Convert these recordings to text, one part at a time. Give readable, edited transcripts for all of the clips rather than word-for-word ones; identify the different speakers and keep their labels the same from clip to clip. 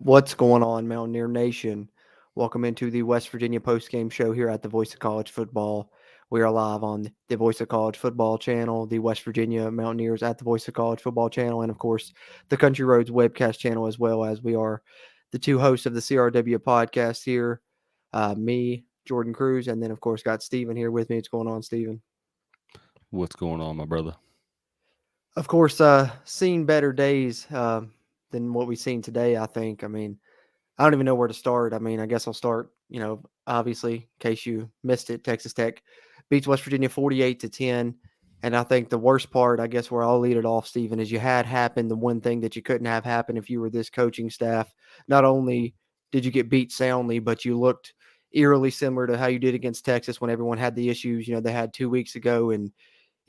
Speaker 1: What's going on, Mountaineer Nation? Welcome into the West Virginia postgame show here at the Voice of College Football. We are live on the Voice of College Football channel, the West Virginia Mountaineers at the Voice of College Football channel, and of course, the Country Roads webcast channel, as well as we are the two hosts of the CRW podcast here. Me, Jordan Cruz, and then, of course, got Steven here with me. What's going on, Steven?
Speaker 2: What's going on, my brother?
Speaker 1: Of course, seen better days than what we've seen today, I think. I don't even know where to start. I guess I'll start, obviously, in case you missed it, Texas Tech beats West Virginia 48-10. And I think the worst part, I guess where I'll lead it off, Stephen, is you had happen the one thing that you couldn't have happen if you were this coaching staff. Not only did you get beat soundly, but you looked eerily similar to how you did against Texas when everyone had the issues, they had 2 weeks ago. And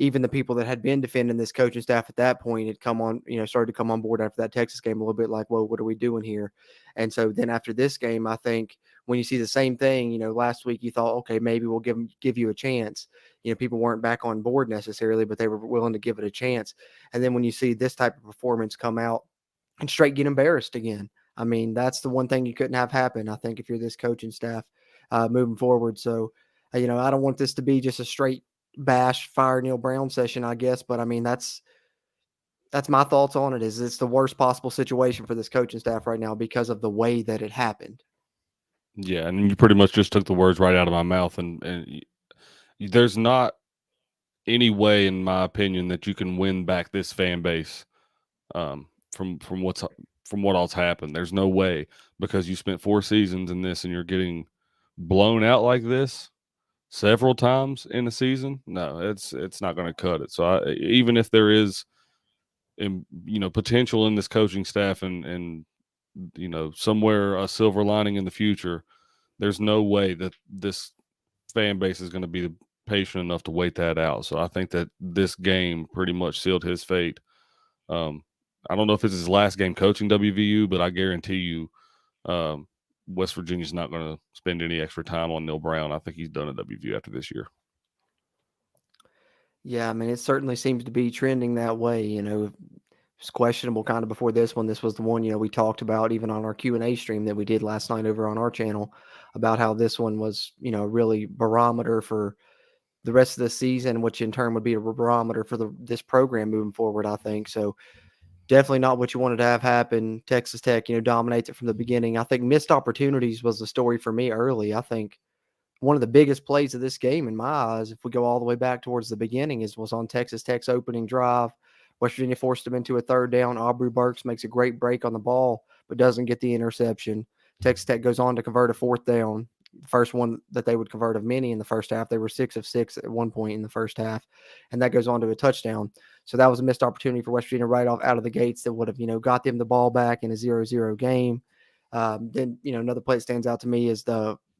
Speaker 1: even the people that had been defending this coaching staff at that point had come on, started to come on board after that Texas game a little bit like, whoa, what are we doing here? And so then after this game, I think when you see the same thing, last week you thought, okay, maybe we'll give you a chance. People weren't back on board necessarily, but they were willing to give it a chance. And then when you see this type of performance come out and straight get embarrassed again, that's the one thing you couldn't have happen, I think, if you're this coaching staff moving forward. So, I don't want this to be just a straight bash fire Neil Brown session, I guess, but that's my thoughts on it. Is it's the worst possible situation for this coaching staff right now because of the way that it happened.
Speaker 2: Yeah, and you pretty much just took the words right out of my mouth. And there's not any way, in my opinion, that you can win back this fan base from what else happened. There's no way, because you spent 4 seasons in this and you're getting blown out like this several times in a season. No, it's not going to cut it. So even if there is, potential in this coaching staff and somewhere a silver lining in the future, there's no way that this fan base is going to be patient enough to wait that out. So I think that this game pretty much sealed his fate. I don't know if it's his last game coaching WVU, but I guarantee you West Virginia's not going to spend any extra time on Neil Brown. I think he's done at WVU after this year.
Speaker 1: Yeah, it certainly seems to be trending that way. It's questionable kind of before this one. This was the one, we talked about even on our Q&A stream that we did last night over on our channel about how this one was, really barometer for the rest of the season, which in turn would be a barometer for this program moving forward, I think. So definitely not what you wanted to have happen. Texas Tech, dominates it from the beginning. I think missed opportunities was the story for me early. I think one of the biggest plays of this game in my eyes, if we go all the way back towards the beginning, was on Texas Tech's opening drive. West Virginia forced them into a third down. Aubrey Burks makes a great break on the ball, but doesn't get the interception. Texas Tech goes on to convert a fourth down, the first one that they would convert of many in the first half. They were 6 of 6 at one point in the first half, and that goes on to a touchdown. So that was a missed opportunity for West Virginia right off out of the gates that would have, got them the ball back in a 0-0 game. Then, another play that stands out to me is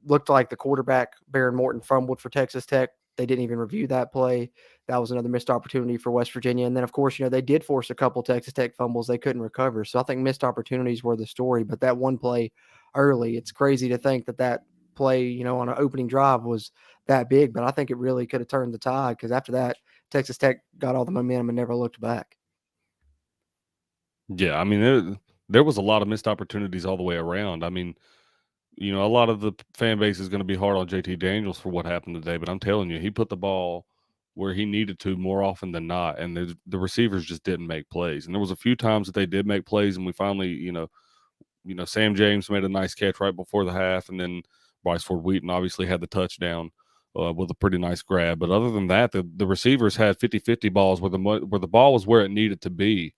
Speaker 1: looked like the quarterback, Baron Morton, fumbled for Texas Tech. They didn't even review that play. That was another missed opportunity for West Virginia. And then, of course, they did force a couple Texas Tech fumbles they couldn't recover. So I think missed opportunities were the story. But that one play early, it's crazy to think that play, on an opening drive was that big. But I think it really could have turned the tide because after that, Texas Tech got all the momentum and never looked back.
Speaker 2: Yeah, there was a lot of missed opportunities all the way around. A lot of the fan base is going to be hard on JT Daniels for what happened today, but I'm telling you, he put the ball where he needed to more often than not, and the receivers just didn't make plays. And there was a few times that they did make plays, and we finally, Sam James made a nice catch right before the half, and then Bryce Ford Wheaton obviously had the touchdown with a pretty nice grab. But other than that, the receivers had 50-50 balls where the ball was where it needed to be.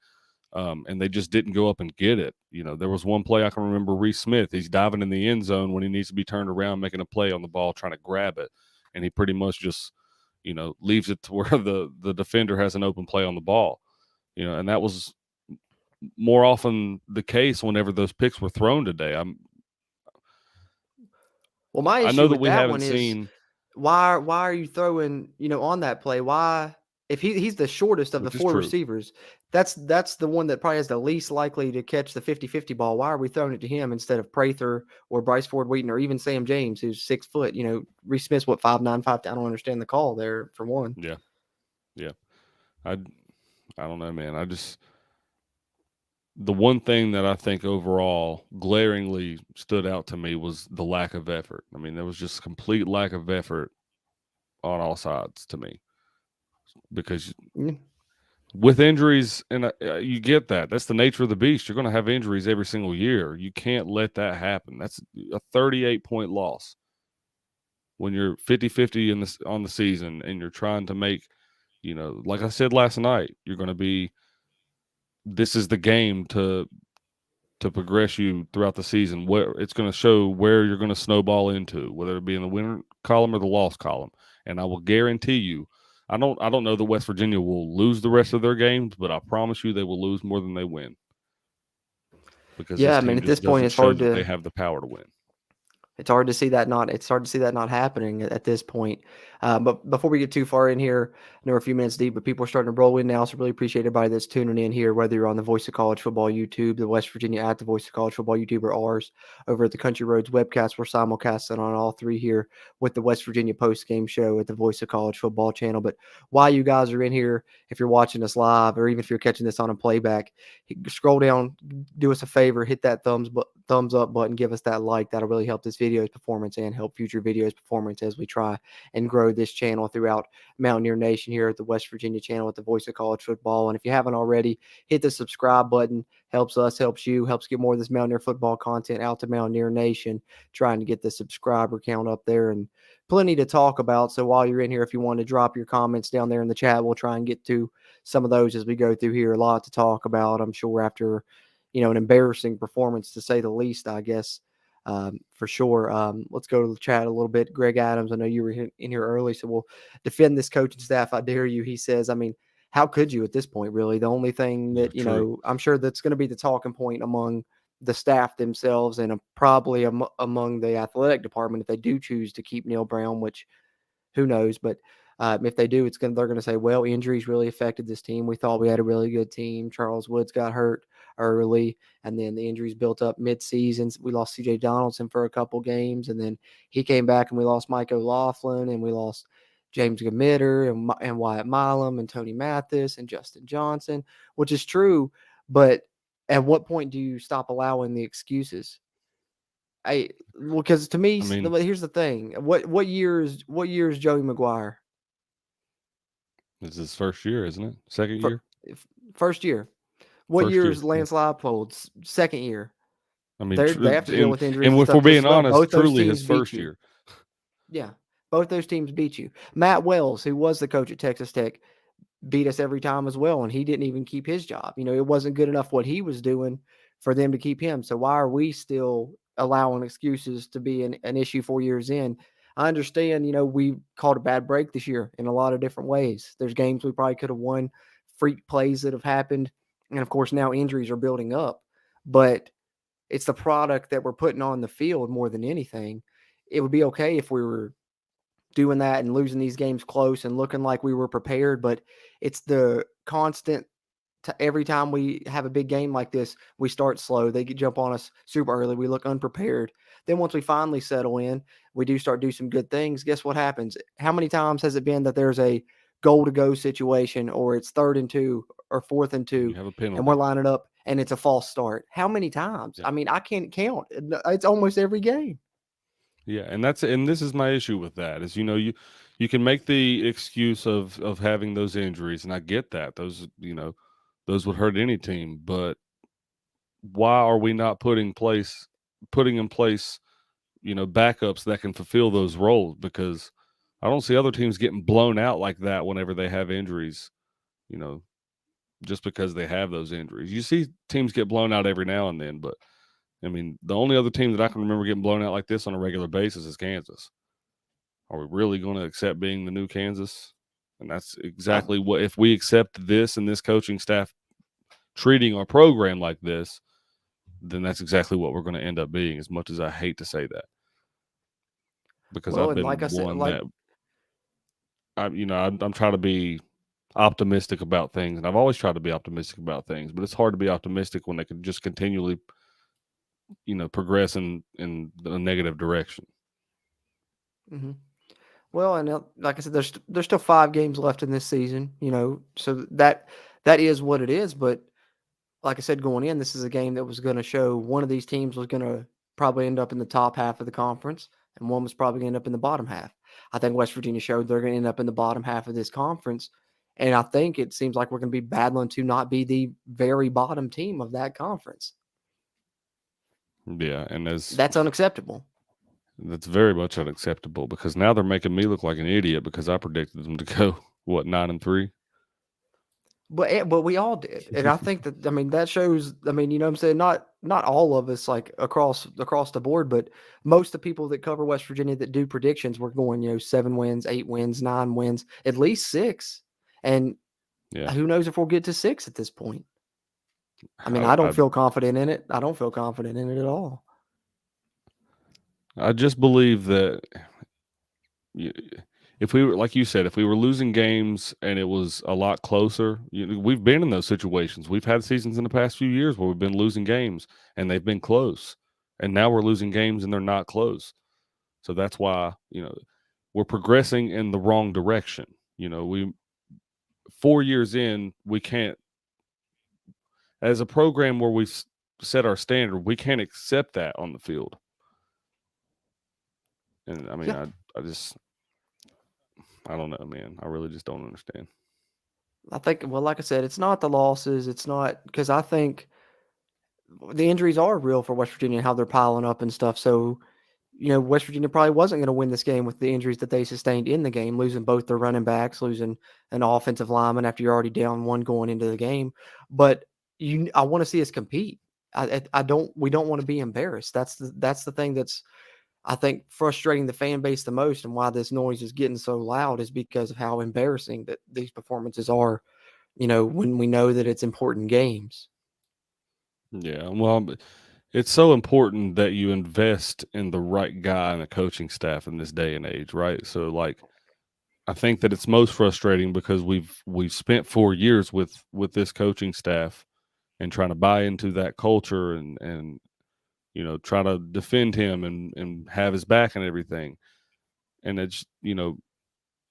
Speaker 2: And they just didn't go up and get it. There was one play I can remember, Reese Smith. He's diving in the end zone when he needs to be turned around, making a play on the ball, trying to grab it. And he pretty much just, leaves it to where the defender has an open play on the ball. And that was more often the case whenever those picks were thrown today.
Speaker 1: Well, my
Speaker 2: I know
Speaker 1: issue
Speaker 2: that
Speaker 1: with
Speaker 2: we
Speaker 1: that
Speaker 2: haven't
Speaker 1: one is
Speaker 2: seen.
Speaker 1: why are you throwing, on that play? Why, if he's the shortest of the
Speaker 2: Which is
Speaker 1: four
Speaker 2: true.
Speaker 1: receivers, that's the one that probably has the least likely to catch the 50-50 ball. Why are we throwing it to him instead of Prather or Bryce Ford Wheaton or even Sam James, who's 6 foot? Reese Smith's what, 5'9", 5'10". I don't understand the call there for one.
Speaker 2: Yeah. I don't know, man. the one thing that I think overall glaringly stood out to me was the lack of effort. I mean, there was just complete lack of effort on all sides to me because
Speaker 1: Yeah.
Speaker 2: with injuries, and you get that. That's the nature of the beast. You're going to have injuries every single year. You can't let that happen. That's a 38-point loss when you're 50-50 in this on the season and you're trying to make, like I said last night, you're going to be this is the game to progress you throughout the season. Where it's going to show where you're going to snowball into, whether it be in the winner column or the loss column. And I will guarantee you, I don't know that West Virginia will lose the rest of their games, but I promise you they will lose more than they win because
Speaker 1: Yeah,
Speaker 2: this
Speaker 1: I mean,
Speaker 2: team
Speaker 1: at this
Speaker 2: just
Speaker 1: point,
Speaker 2: doesn't
Speaker 1: it's
Speaker 2: show
Speaker 1: hard
Speaker 2: that they
Speaker 1: to
Speaker 2: have the power to win.
Speaker 1: It's hard to see that not happening at this point. But before we get too far in here, I know we're a few minutes deep, but people are starting to roll in now. So really appreciate everybody that's tuning in here, whether you're on the Voice of College Football YouTube, the West Virginia at the Voice of College Football YouTube, or ours over at the Country Roads webcast. We're simulcasting on all three here with the West Virginia post game show at the Voice of College Football channel. But while you guys are in here, if you're watching us live, or even if you're catching this on a playback, scroll down, do us a favor, hit that thumbs up button, give us that like. That'll really help this video's performance and help future videos performance as we try and grow this channel throughout Mountaineer Nation here at the West Virginia channel at the Voice of College Football. And if you haven't already, hit the subscribe button. Helps us, helps you, helps get more of this Mountaineer football content out to Mountaineer Nation, trying to get the subscriber count up there, and plenty to talk about. So while you're in here, if you want to drop your comments down there in the chat, we'll try and get to some of those as we go through here. A lot to talk about, I'm sure, after an embarrassing performance to say the least, I guess, for sure. Let's go to the chat a little bit. Greg Adams, I know you were in here early, so we'll defend this coaching staff. I dare you. He says, I mean, how could you at this point, really? The only thing
Speaker 2: Yeah,
Speaker 1: that,
Speaker 2: true.
Speaker 1: I'm sure that's going to be the talking point among the staff themselves, and probably among the athletic department if they do choose to keep Neil Brown, which who knows? But if they do, they're going to say, well, injuries really affected this team. We thought we had a really good team. Charles Woods got hurt early, and then the injuries built up mid-season. We lost C.J. Donaldson for a couple games, and then he came back, and we lost Mike O'Laughlin, and we lost James Gamitter and Wyatt Milam and Tony Mathis and Justin Johnson, which is true. But at what point do you stop allowing the excuses? Because to me,
Speaker 2: I mean,
Speaker 1: here's the thing. What year is Joey McGuire?
Speaker 2: it's his first year, isn't it? Second
Speaker 1: Fir-
Speaker 2: year?
Speaker 1: First year. What
Speaker 2: First
Speaker 1: year
Speaker 2: year.
Speaker 1: is
Speaker 2: Yeah.
Speaker 1: Lance Leipold's second year?
Speaker 2: I mean,
Speaker 1: They have to deal with injuries
Speaker 2: and
Speaker 1: and
Speaker 2: if we're
Speaker 1: stuff just
Speaker 2: being
Speaker 1: as well.
Speaker 2: honest,
Speaker 1: Both those
Speaker 2: truly his
Speaker 1: teams beat
Speaker 2: first
Speaker 1: you.
Speaker 2: year.
Speaker 1: Yeah, both those teams beat you. Matt Wells, who was the coach at Texas Tech, beat us every time as well, and he didn't even keep his job. It wasn't good enough what he was doing for them to keep him. So why are we still allowing excuses to be an issue 4 years in? I understand, we called a bad break this year in a lot of different ways. There's games we probably could have won, freak plays that have happened, and of course now injuries are building up. But it's the product that we're putting on the field more than anything. It would be okay if we were doing that and losing these games close and looking like we were prepared, but it's the constant every time we have a big game like this, we start slow. They jump on us super early. We look unprepared. Then once we finally settle in, we do some good things. Guess what happens? How many times has it been that there's a goal to go situation, or it's 3rd and 2 or 4th and
Speaker 2: And you
Speaker 1: 2,
Speaker 2: have a
Speaker 1: and we're
Speaker 2: penalty.
Speaker 1: lining up and it's a false start? How many times?
Speaker 2: Yeah.
Speaker 1: I mean, I can't count. It's almost every game.
Speaker 2: Yeah, and this is my issue with that is you can make the excuse of having those injuries, and I get that those would hurt any team, but why are we not putting in place backups that can fulfill those roles? Because I don't see other teams getting blown out like that whenever they have injuries. You know, just because they have those injuries, you see teams get blown out every now and then, but I mean, the only other team that I can remember getting blown out like this on a regular basis is Kansas. Are we really going to accept being the new Kansas? And that's
Speaker 1: I,
Speaker 2: exactly what, if we accept this and this coaching staff treating our program like this, then that's exactly what we're going to end up being, as much as I hate to say that. Because
Speaker 1: well,
Speaker 2: I've
Speaker 1: and like I
Speaker 2: been
Speaker 1: said,
Speaker 2: one that, I'm trying to be optimistic about things. And I've always tried to be optimistic about things, but it's hard to be optimistic when they can just continually, progress in a negative direction.
Speaker 1: mhm. Well, and like I said, there's still 5 games left in this season, so that is what it is. But like I said, going in, this is a game that was going to show one of these teams was going to probably end up in the top half of the conference, and one was probably going to end up in the bottom half. I think West Virginia showed they're going to end up in the bottom half of this conference, and I think it seems like we're going to be battling to not be the very bottom team of that conference.
Speaker 2: Yeah, and
Speaker 1: That's unacceptable.
Speaker 2: that's very much unacceptable because now they're making me look like an idiot because I predicted them to go 9-3.
Speaker 1: But we all did, and I think that that shows. You know what I'm saying, not all of us like across the board, but most of the people that cover West Virginia that do predictions were going 7 wins, 8 wins, 9 wins, at least 6, and
Speaker 2: Yeah,
Speaker 1: who knows if we'll get to 6 at this point.
Speaker 2: I,
Speaker 1: I don't
Speaker 2: I
Speaker 1: feel confident in it. I don't feel confident in it at all.
Speaker 2: I just believe that if we were, like you said, if we were losing games and it was a lot closer, we've been in those situations. We've had seasons in the past few years where we've been losing games and they've been close, and now we're losing games and they're not close. So that's why we're progressing in the wrong direction. We 4 years in, we can't, as a program where we've set our standard, we can't accept that on the field. And
Speaker 1: Yeah.
Speaker 2: I don't know, man. I really just don't understand.
Speaker 1: I think, well, like I said, it's not the losses. It's not because I think the injuries are real for West Virginia and how they're piling up and stuff. So, West Virginia probably wasn't going to win this game with the injuries that they sustained in the game, losing both their running backs, losing an offensive lineman after you're already down one going into the game. But I want to see us compete. We don't want to be embarrassed. That's the thing that's, I think, frustrating the fan base the most, and why this noise is getting so loud is because of how embarrassing that these performances are, when we know that it's important games.
Speaker 2: Yeah, well, it's so important that you invest in the right guy and the coaching staff in this day and age, right? So, like, I think that it's most frustrating because we've spent 4 years with this coaching staff and trying to buy into that culture and try to defend him and have his back and everything. And it's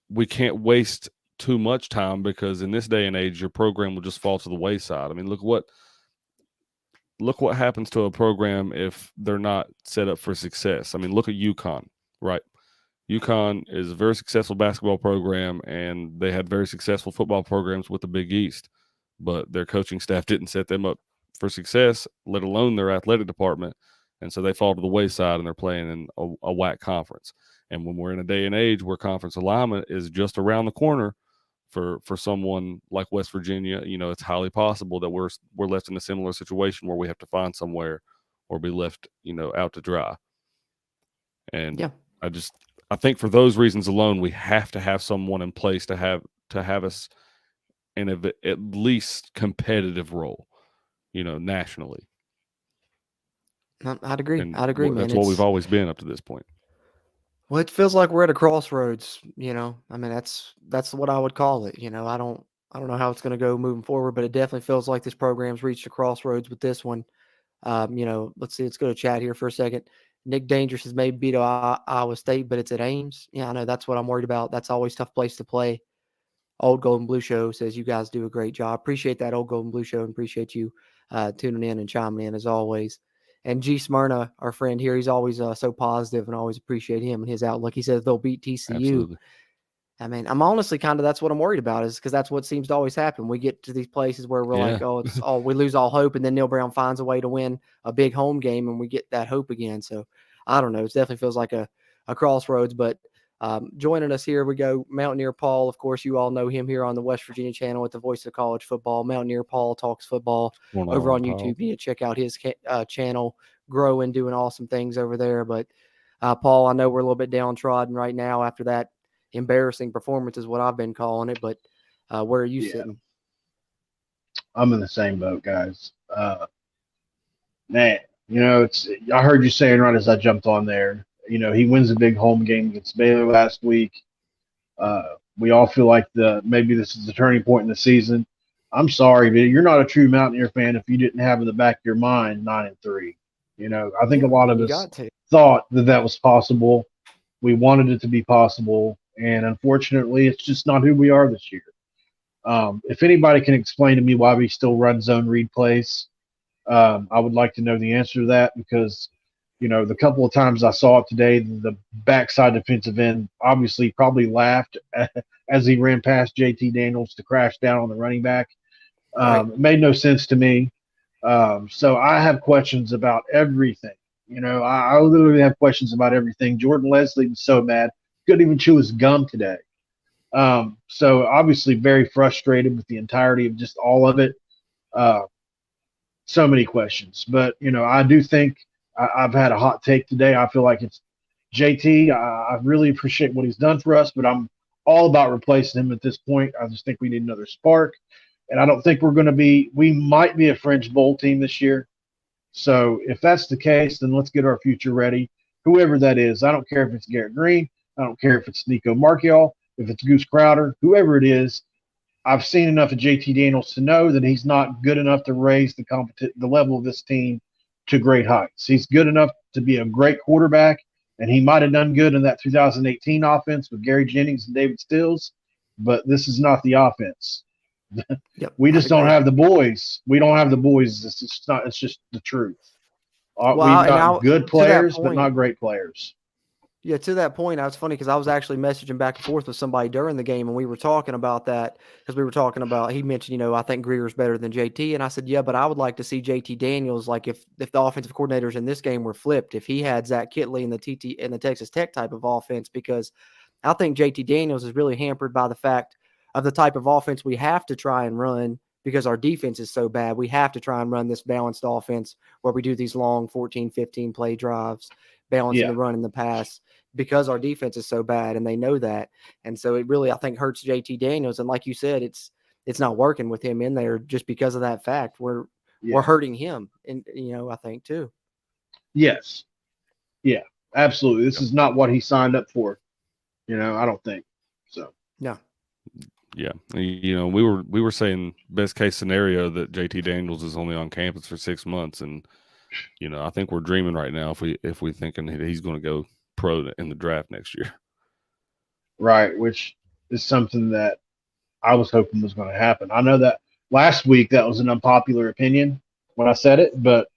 Speaker 2: we can't waste too much time because in this day and age, your program will just fall to the wayside. I mean, look what happens to a program if they're not set up for success. I mean, look at UConn, right? UConn is a very successful basketball program, and they had very successful football programs with the Big East, but their coaching staff didn't set them up for success, let alone their athletic department, and so they fall to the wayside and they're playing in a whack conference. And when we're in a day and age where conference alignment is just around the corner for someone like West Virginia, it's highly possible that we're left in a similar situation where we have to find somewhere or be left, out to dry. And
Speaker 1: Yeah.
Speaker 2: I think for those reasons alone, we have to have someone in place to have us in at least competitive role, nationally.
Speaker 1: I'd agree.
Speaker 2: And
Speaker 1: I'd agree, man.
Speaker 2: that's what we've always been up to this point.
Speaker 1: Well, it feels like we're at a crossroads. That's what I would call it. I don't know how it's going to go moving forward, but it definitely feels like this program's reached a crossroads with this one. Let's see. Let's go to chat here for a second. Nick Dangerous has maybe beat Iowa State, but it's at Ames. Yeah, I know that's what I'm worried about. That's always a tough place to play. Old Golden Blue Show says you guys do a great job. Appreciate that, Old Golden Blue Show, and appreciate you tuning in and chiming in as always. And G Smyrna, our friend here, he's always so positive, and I always appreciate him and his outlook. He says they'll beat TCU.
Speaker 2: Absolutely.
Speaker 1: I'm honestly that's what I'm worried about, is because that's what seems to always happen. We get to these places where we're like, oh, it's all, we lose all hope, and then Neil Brown finds a way to win a big home game, and we get that hope again. So I don't know. It definitely feels like a crossroads, but joining us here we go, Mountaineer Paul. Of course, you all know him here on the West Virginia channel at the Voice of College Football. Mountaineer Paul talks football over on YouTube. You need to check out his channel, growing, doing awesome things over there. But Paul, I know we're a little bit downtrodden right now after that embarrassing performance is what I've been calling it, but where are you sitting?
Speaker 3: I'm in the same boat, guys. Man, I heard you saying right as I jumped on there, he wins a big home game against Baylor last week. We all feel like maybe this is the turning point in the season. I'm sorry, but you're not a true Mountaineer fan if you didn't have in the back of your mind 9-3. I think a lot of us thought that was possible. We wanted it to be possible, and unfortunately, it's just not who we are this year. If anybody can explain to me why we still run zone read plays, I would like to know the answer to that because, the couple of times I saw it today, the backside defensive end obviously probably laughed as he ran past JT Daniels to crash down on the running back.
Speaker 1: Right.
Speaker 3: It made no sense to me. So I have questions about everything. I literally have questions about everything. Jordan Leslie was so mad, couldn't even chew his gum today. So obviously very frustrated with the entirety of just all of it. So many questions, but I do think I've had a hot take today. I feel like it's JT. I really appreciate what he's done for us, but I'm all about replacing him at this point. I just think we need another spark, and I don't think we might be a fringe bowl team this year. So if that's the case, then let's get our future ready. Whoever that is, I don't care if it's Garrett Green, I don't care if it's Nico Markiol, if it's Goose Crowder, whoever it is. I've seen enough of JT Daniels to know that he's not good enough to raise the level of this team to great heights. He's good enough to be a great quarterback, and he might have done good in that 2018 offense with Gary Jennings and David Stills, but this is not the offense.
Speaker 1: Yep.
Speaker 3: We just don't have the boys. We don't have the boys. It's just the truth. We've got good players, but not great players.
Speaker 1: Yeah, to that point, it's funny because I was actually messaging back and forth with somebody during the game, and we were talking about that because we were talking about, he mentioned, I think Greer's better than JT, and I said, yeah, but I would like to see JT Daniels, like if the offensive coordinators in this game were flipped, if he had Zach Kitley in the Texas Tech type of offense, because I think JT Daniels is really hampered by the fact of the type of offense we have to try and run because our defense is so bad. We have to try and run this balanced offense where we do these long 14, 15 play drives, balancing the run and the pass, because our defense is so bad and they know that. And so it really, I think, hurts JT Daniels. And like you said, it's not working with him in there just because of that fact. We're hurting him, and I think too.
Speaker 3: Yes. Yeah, absolutely. This is not what he signed up for. I don't think so.
Speaker 1: No.
Speaker 2: Yeah. We were saying best case scenario that JT Daniels is only on campus for 6 months. And, I think we're dreaming right now if we thinking that he's going to go pro in the draft next year.
Speaker 3: Right, which is something that I was hoping was going to happen. I know that last week that was an unpopular opinion when I said it, but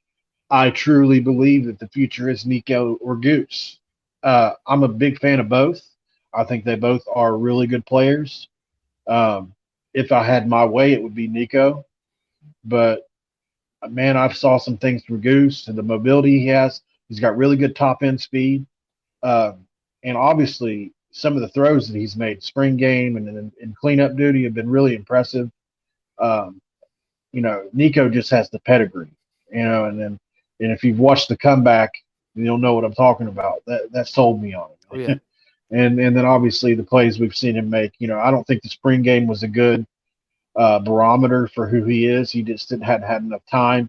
Speaker 3: I truly believe that the future is Nico or Goose. I'm a big fan of both. I think they both are really good players. If I had my way, it would be Nico. But, man, I saw some things from Goose and the mobility he has. He's got really good top-end speed. And obviously, some of the throws that he's made, spring game and in cleanup duty, have been really impressive. Nico just has the pedigree, and if you've watched the comeback, you'll know what I'm talking about. That sold me on it.
Speaker 1: Oh, yeah.
Speaker 3: and then obviously the plays we've seen him make. I don't think the spring game was a good barometer for who he is. He just hadn't had enough time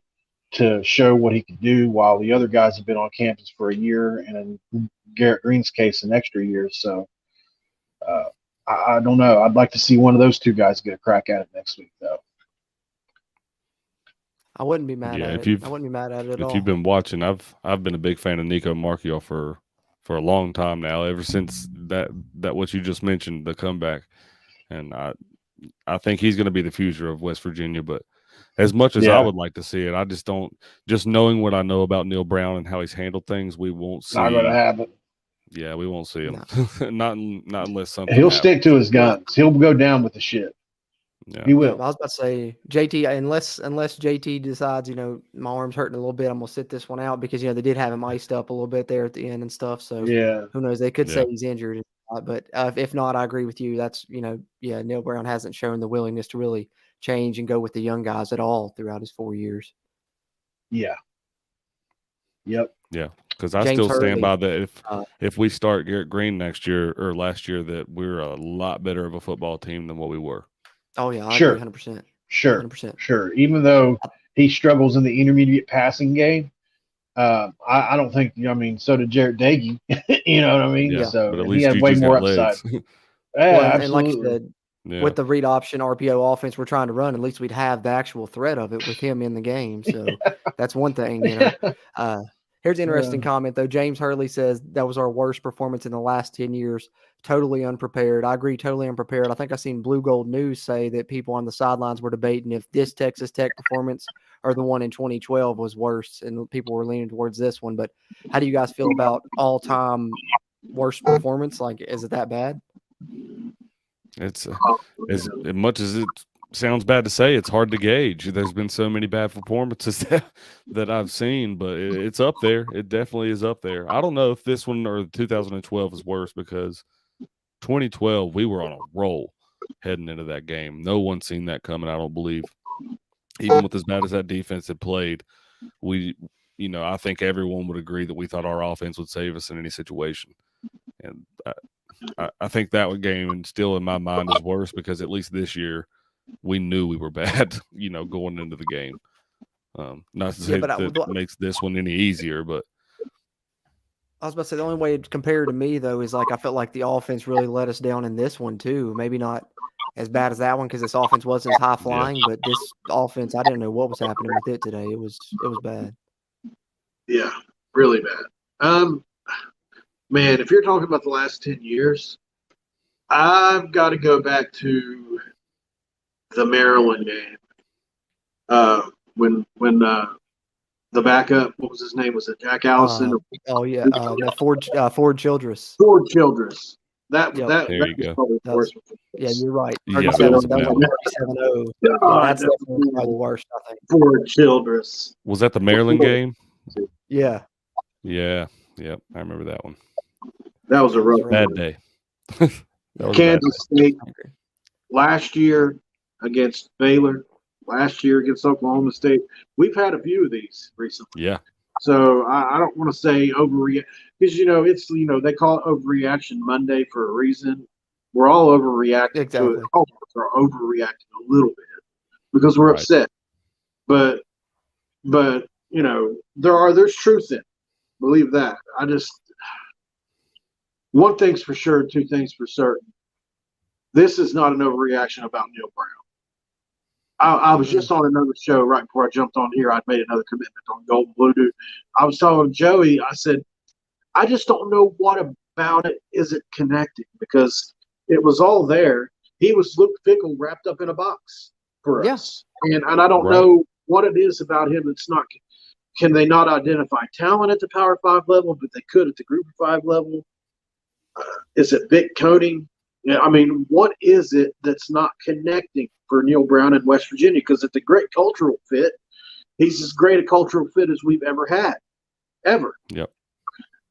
Speaker 3: to show what he could do, while the other guys have been on campus for a year, and in Garrett Green's case, an extra year. So I don't know. I'd like to see one of those two guys get a crack at it next week, though.
Speaker 1: I wouldn't be mad at it. I wouldn't be mad at it at all.
Speaker 2: If you've been watching, I've been a big fan of Nico Markiol for a long time now, ever since that what you just mentioned, the comeback. And I think he's going to be the future of West Virginia, but as much as I would like to see it, I just don't. Just knowing what I know about Neil Brown and how he's handled things, we won't see.
Speaker 3: Not going to happen.
Speaker 2: Yeah, we won't see him. No. not unless something.
Speaker 3: He'll stick to his guns. He'll go down with the shit.
Speaker 2: Yeah.
Speaker 3: He will.
Speaker 1: I was about to say JT, unless JT decides, my arm's hurting a little bit, I'm gonna sit this one out, because they did have him iced up a little bit there at the end and stuff. So who knows? They could say he's injured, but if not, I agree with you. That's Neil Brown hasn't shown the willingness to really change and go with the young guys at all throughout his 4 years.
Speaker 3: Yeah. Yep.
Speaker 2: Yeah, because I still stand by that. If we start Garrett Green next year or last year, that we're a lot better of a football team than what we were.
Speaker 1: Oh yeah, I agree 100%.
Speaker 3: Sure,
Speaker 1: 100%.
Speaker 3: Sure. Even though he struggles in the intermediate passing game, I don't think. So did Jarrett Dagey. You know what I mean?
Speaker 2: Yeah,
Speaker 3: so
Speaker 2: but at least
Speaker 3: he had way more upside. Absolutely.
Speaker 1: And like you said, with the read option RPO offense we're trying to run, at least we'd have the actual threat of it with him in the game. So that's one thing. Here's an interesting comment, though. James Hurley says that was our worst performance in the last 10 years. Totally unprepared. I agree, totally unprepared. I think I seen Blue Gold News say that people on the sidelines were debating if this Texas Tech performance or the one in 2012 was worse, and people were leaning towards this one. But how do you guys feel about all-time worst performance? Like, is it that bad?
Speaker 2: It's as much as it sounds bad to say, it's hard to gauge. There's been so many bad performances that I've seen, but it's up there. It definitely is up there. I don't know if this one or 2012 is worse, because 2012 we were on a roll heading into that game. No one's seen that coming, I don't believe. Even with as bad as that defense had played, I think everyone would agree that we thought our offense would save us in any situation. And I think that game still in my mind is worse, because at least this year we knew we were bad, going into the game. Not to say that makes this one any easier, but
Speaker 1: I was about to say the only way to compare to me, though, is like I felt like the offense really let us down in this one too. Maybe not as bad as that one, because this offense wasn't as high flying, but this offense, I didn't know what was happening with it today. It was bad.
Speaker 4: Yeah, really bad. Man, if you're talking about the last 10 years, I've got to go back to the Maryland game. When the backup, what was his name? Was it Jack Allison?
Speaker 1: Ford Childress.
Speaker 4: Ford Childress. That
Speaker 2: there you go.
Speaker 4: The worst.
Speaker 1: Yeah, you're right.
Speaker 2: Yeah,
Speaker 1: that was 37-0. That's definitely probably the worst, I think.
Speaker 4: Ford Childress.
Speaker 2: Was that the Maryland game?
Speaker 1: Yeah.
Speaker 2: Yeah. Yep. I remember that one.
Speaker 4: That was a rough
Speaker 2: bad day.
Speaker 4: Kansas State last year against Baylor, last year against Oklahoma State. We've had a few of these recently.
Speaker 2: Yeah.
Speaker 4: So I don't want to say overreact, because it's they call it overreaction Monday for a reason. We're all overreacting to it. We're overreacting a little bit because we're upset. But there's truth in it. Believe that. One thing's for sure, two things for certain. This is not an overreaction about Neal Brown. I was just on another show right before I jumped on here. I'd made another commitment on Golden Blue Dude. I was telling Joey, I said, I just don't know what about it is it connecting, because it was all there. He was Luke Fickell wrapped up in a box for us. And I don't know what it is about him that's not – can they not identify talent at the Power 5 level, but they could at the Group of 5 level? Is it Vic coding? Yeah, I mean, what is it that's not connecting for Neal Brown in West Virginia? Because it's a great cultural fit. He's as great a cultural fit as we've ever had, ever.
Speaker 2: Yep.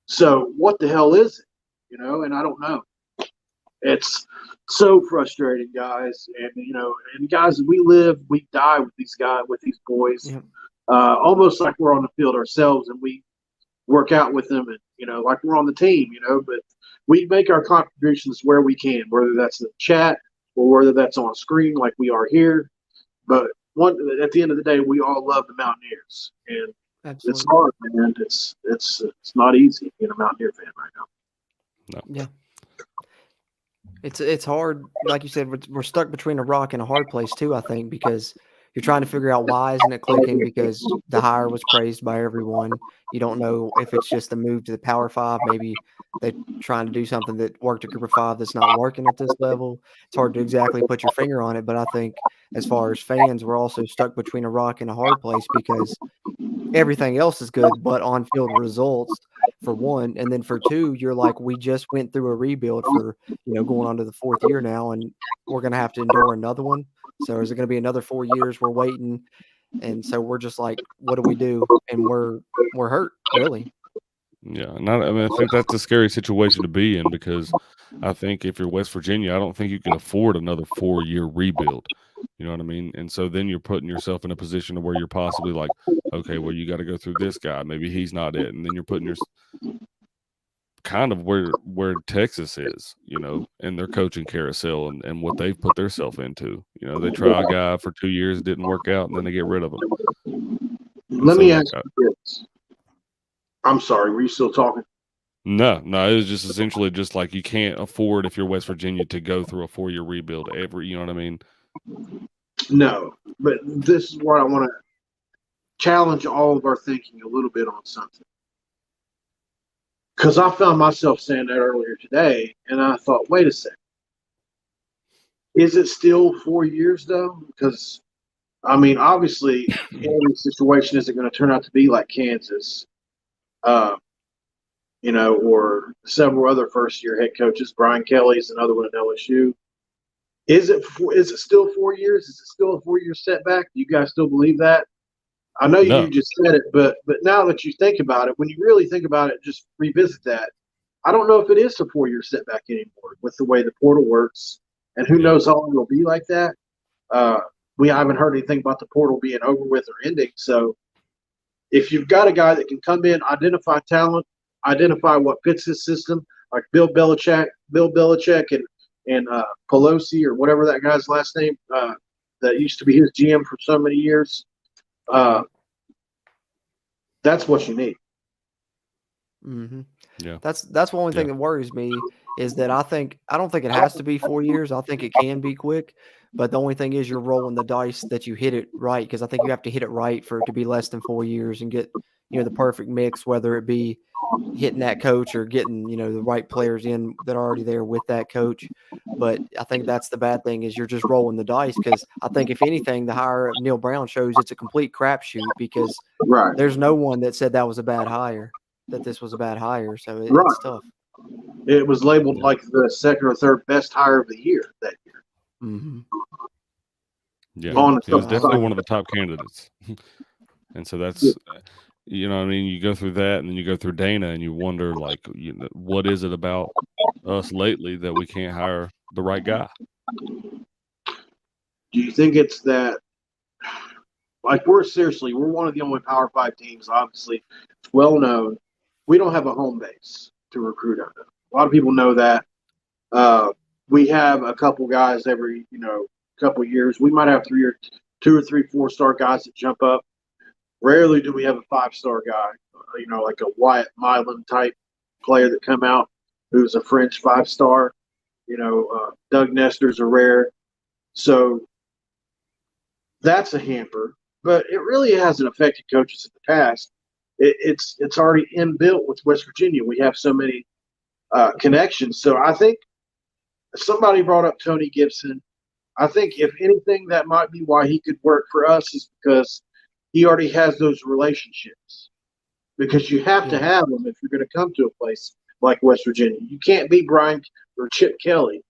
Speaker 4: So what the hell is it? And I don't know. It's so frustrating, guys. And guys, we die with these guys, with these boys, almost like we're on the field ourselves, and we work out with them, and like we're on the team, but we make our contributions where we can, whether that's in the chat or whether that's on screen like we are here. But at the end of the day, we all love the Mountaineers, and it's hard, man. It's not easy being a Mountaineer fan right now.
Speaker 2: No.
Speaker 1: Yeah. It's hard. Like you said, we're stuck between a rock and a hard place too, I think, because you're trying to figure out why isn't it clicking, because the hire was praised by everyone. You don't know if it's just a move to the Power 5. Maybe they're trying to do something that worked at Group of 5 that's not working at this level. It's hard to exactly put your finger on it, but I think as far as fans, we're also stuck between a rock and a hard place, because everything else is good, but on-field results, for one, and then for two, you're like, we just went through a rebuild for, going on to the fourth year now, and we're going to have to endure another one. So is it going to be another 4 years? We're waiting. And so we're just like, what do we do? And we're hurt, really.
Speaker 2: Yeah. And I think that's a scary situation to be in, because I think if you're West Virginia, I don't think you can afford another 4-year rebuild. You know what I mean? And so then you're putting yourself in a position where you're possibly like, okay, well, you got to go through this guy. Maybe he's not it. And then you're putting kind of where Texas is, in their coaching carousel and what they've put themselves into. They try a guy for 2 years, it didn't work out, and then they get rid of him.
Speaker 4: Let me ask you this. I'm sorry, were you still talking?
Speaker 2: No, it was just essentially just like you can't afford, if you're West Virginia, to go through a 4-year rebuild you know what I mean?
Speaker 4: No, but this is where I want to challenge all of our thinking a little bit on something. Because I found myself saying that earlier today, and I thought, wait a second. Is it still 4 years, though? Because, I mean, obviously, every situation isn't going to turn out to be like Kansas, or several other first-year head coaches. Brian Kelly's another one at LSU. Is it still 4 years? Is it still a 4-year setback? Do you guys still believe that? I know
Speaker 2: No.
Speaker 4: you just said it, but now that you think about it, when you really think about it, just revisit that. I don't know if it is a 4-year setback anymore with the way the portal works, and who knows how long it'll be like that. We haven't heard anything about the portal being over with or ending. So if you've got a guy that can come in, identify talent, identify what fits his system, like Bill Belichick and Pelosi or whatever that guy's last name that used to be his GM for so many years. That's what you need.
Speaker 1: Mm-hmm.
Speaker 2: Yeah.
Speaker 1: That's one thing that worries me is that I don't think it has to be 4 years. I think it can be quick, but the only thing is you're rolling the dice that you hit it right, because I think you have to hit it right for it to be less than 4 years and get the perfect mix, whether it be hitting that coach or getting the right players in that are already there with that coach. But I think that's the bad thing is you're just rolling the dice, because I think if anything, the hire of Neil Brown shows it's a complete crapshoot, because
Speaker 4: Right.
Speaker 1: there's no one that said that was a bad hire, that this was a bad hire. So it's tough.
Speaker 4: It was labeled like the second or third best hire of the year that year.
Speaker 1: Mm-hmm.
Speaker 2: Yeah,
Speaker 4: On
Speaker 2: it was definitely one of the top candidates. And so that's, I mean, you go through that and then you go through Dana and you wonder, like, what is it about us lately that we can't hire the right guy?
Speaker 4: Do you think it's that, like, we're one of the only Power 5 teams, obviously, it's well known. We don't have a home base to recruit out of. A lot of people know that. We have a couple guys every, couple years. We might have 2 or 3 4-star guys that jump up. Rarely do we have a 5-star guy, like a Wyatt Milan type player that come out who's a French 5-star. Doug Nestor's are rare. So that's a hamper, but it really hasn't affected coaches in the past. It's already inbuilt with West Virginia. We have so many connections. So I think somebody brought up Tony Gibson. I think if anything, that might be why he could work for us, is because he already has those relationships. Because you have to have them if you're going to come to a place like West Virginia. You can't be Brian or Chip Kelly,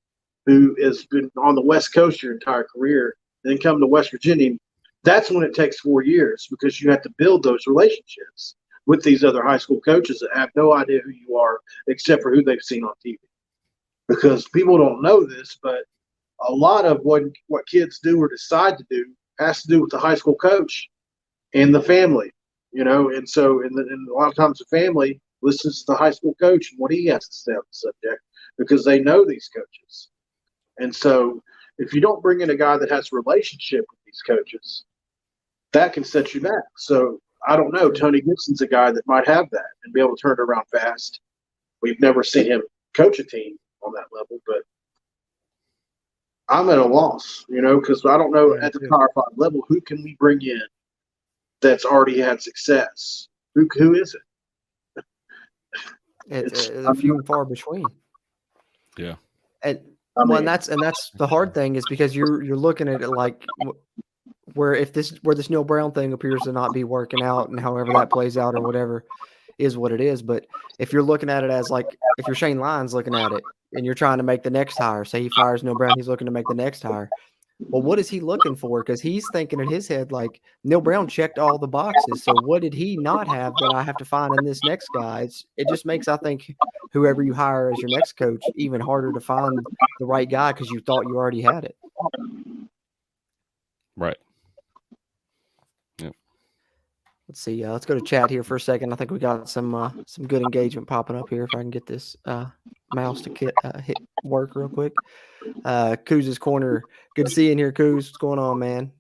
Speaker 4: who has been on the West Coast your entire career, and then come to West Virginia. That's when it takes 4 years, because you have to build those relationships with these other high school coaches that have no idea who you are except for who they've seen on TV. Because people don't know this, but a lot of what kids do or decide to do has to do with the high school coach and the family, and so and a lot of times the family listens to the high school coach and what he has to say on the subject, because they know these coaches. And so if you don't bring in a guy that has a relationship with these coaches, that can set you back. So I don't know. Tony Gibson's a guy that might have that and be able to turn it around fast. We've never seen him coach a team on that level, but I'm at a loss, because I don't know at the Power 5 level, who can we bring in that's already had success? Who is it?
Speaker 1: It's a few and far between.
Speaker 2: Yeah.
Speaker 1: And that's the hard thing, is because you're looking at it like where this Neil Brown thing appears to not be working out, and however that plays out or whatever is what it is. But if you're looking at it as, like, if you're Shane Lyons looking at it and you're trying to make the next hire, say he fires Neil Brown, he's looking to make the next hire. Well, what is he looking for? Because he's thinking in his head, like, Neil Brown checked all the boxes. So what did he not have that I have to find in this next guy? It just makes, I think, whoever you hire as your next coach even harder to find the right guy, because you thought you already had it.
Speaker 2: Right. Yep.
Speaker 1: Let's see. Let's go to chat here for a second. I think we got some good engagement popping up here. If I can get this mouse to hit work real quick. Kuz's Corner. Good to see you in here, Kuz. What's going on, man?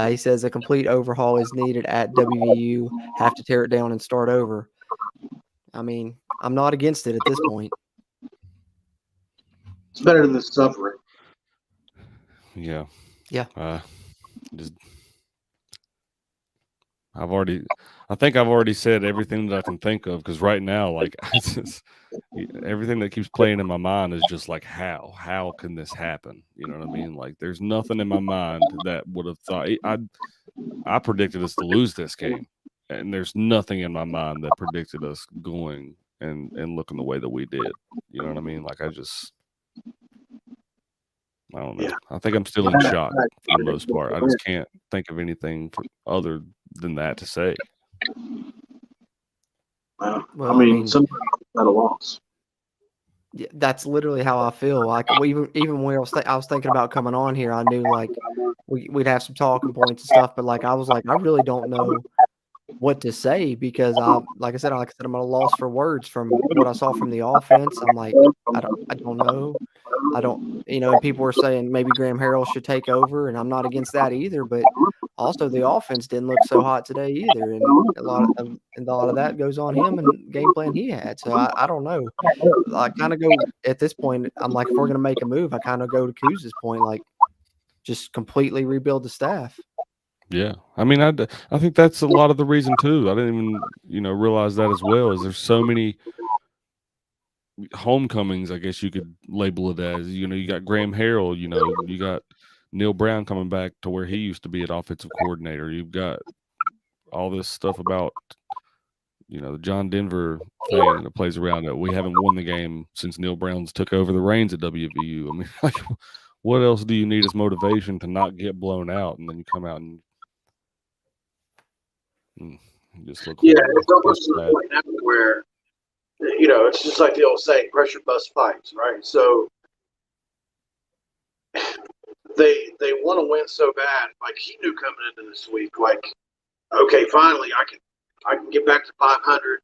Speaker 1: He says a complete overhaul is needed at WVU. Have to tear it down and start over. I mean, I'm not against it at this point.
Speaker 4: It's better than the suffering.
Speaker 2: Yeah.
Speaker 1: Yeah.
Speaker 2: I think I've already said everything that I can think of, because right now, like, it's just, everything that keeps playing in my mind is just like, how can this happen? You know what I mean? Like, there's nothing in my mind that would have thought I predicted us to lose this game, and there's nothing in my mind that predicted us going and looking the way that we did. You know what I mean? Like, I don't know.
Speaker 4: Yeah.
Speaker 2: I think I'm still in shock for the most part. I just can't think of anything other than that to say.
Speaker 4: Well, I mean, sometimes at a loss.
Speaker 1: Yeah, that's literally how I feel. Like, even when I was thinking about coming on here, I knew like we'd have some talking points and stuff. But like, I was like, I really don't know what to say, because like I said, I'm at a loss for words from what I saw from the offense. I'm like, I don't know. I don't, and people were saying maybe Graham Harrell should take over, and I'm not against that either. But also, the offense didn't look so hot today either, and a lot of that goes on him and game plan he had. So I don't know. I kind of go at this point. I'm like, if we're gonna make a move, I kind of go to Kuz's point, like just completely rebuild the staff.
Speaker 2: Yeah, I mean, I think that's a lot of the reason too. I didn't even realize that as well. Is there's so many homecomings, I guess you could label it as. You got Graham Harrell. You got Neil Brown coming back to where he used to be an offensive coordinator. You've got all this stuff about the John Denver thing that plays around it. We haven't won the game since Neil Brown's took over the reins at WVU. I mean, like, what else do you need as motivation to not get blown out, and then you come out and just look
Speaker 4: Yeah,
Speaker 2: horrible.
Speaker 4: it's almost to the point now where it's just like the old saying, pressure bust fights, right? So they want to win so bad. Like, he knew coming into this week, like, okay, finally I can get back to 500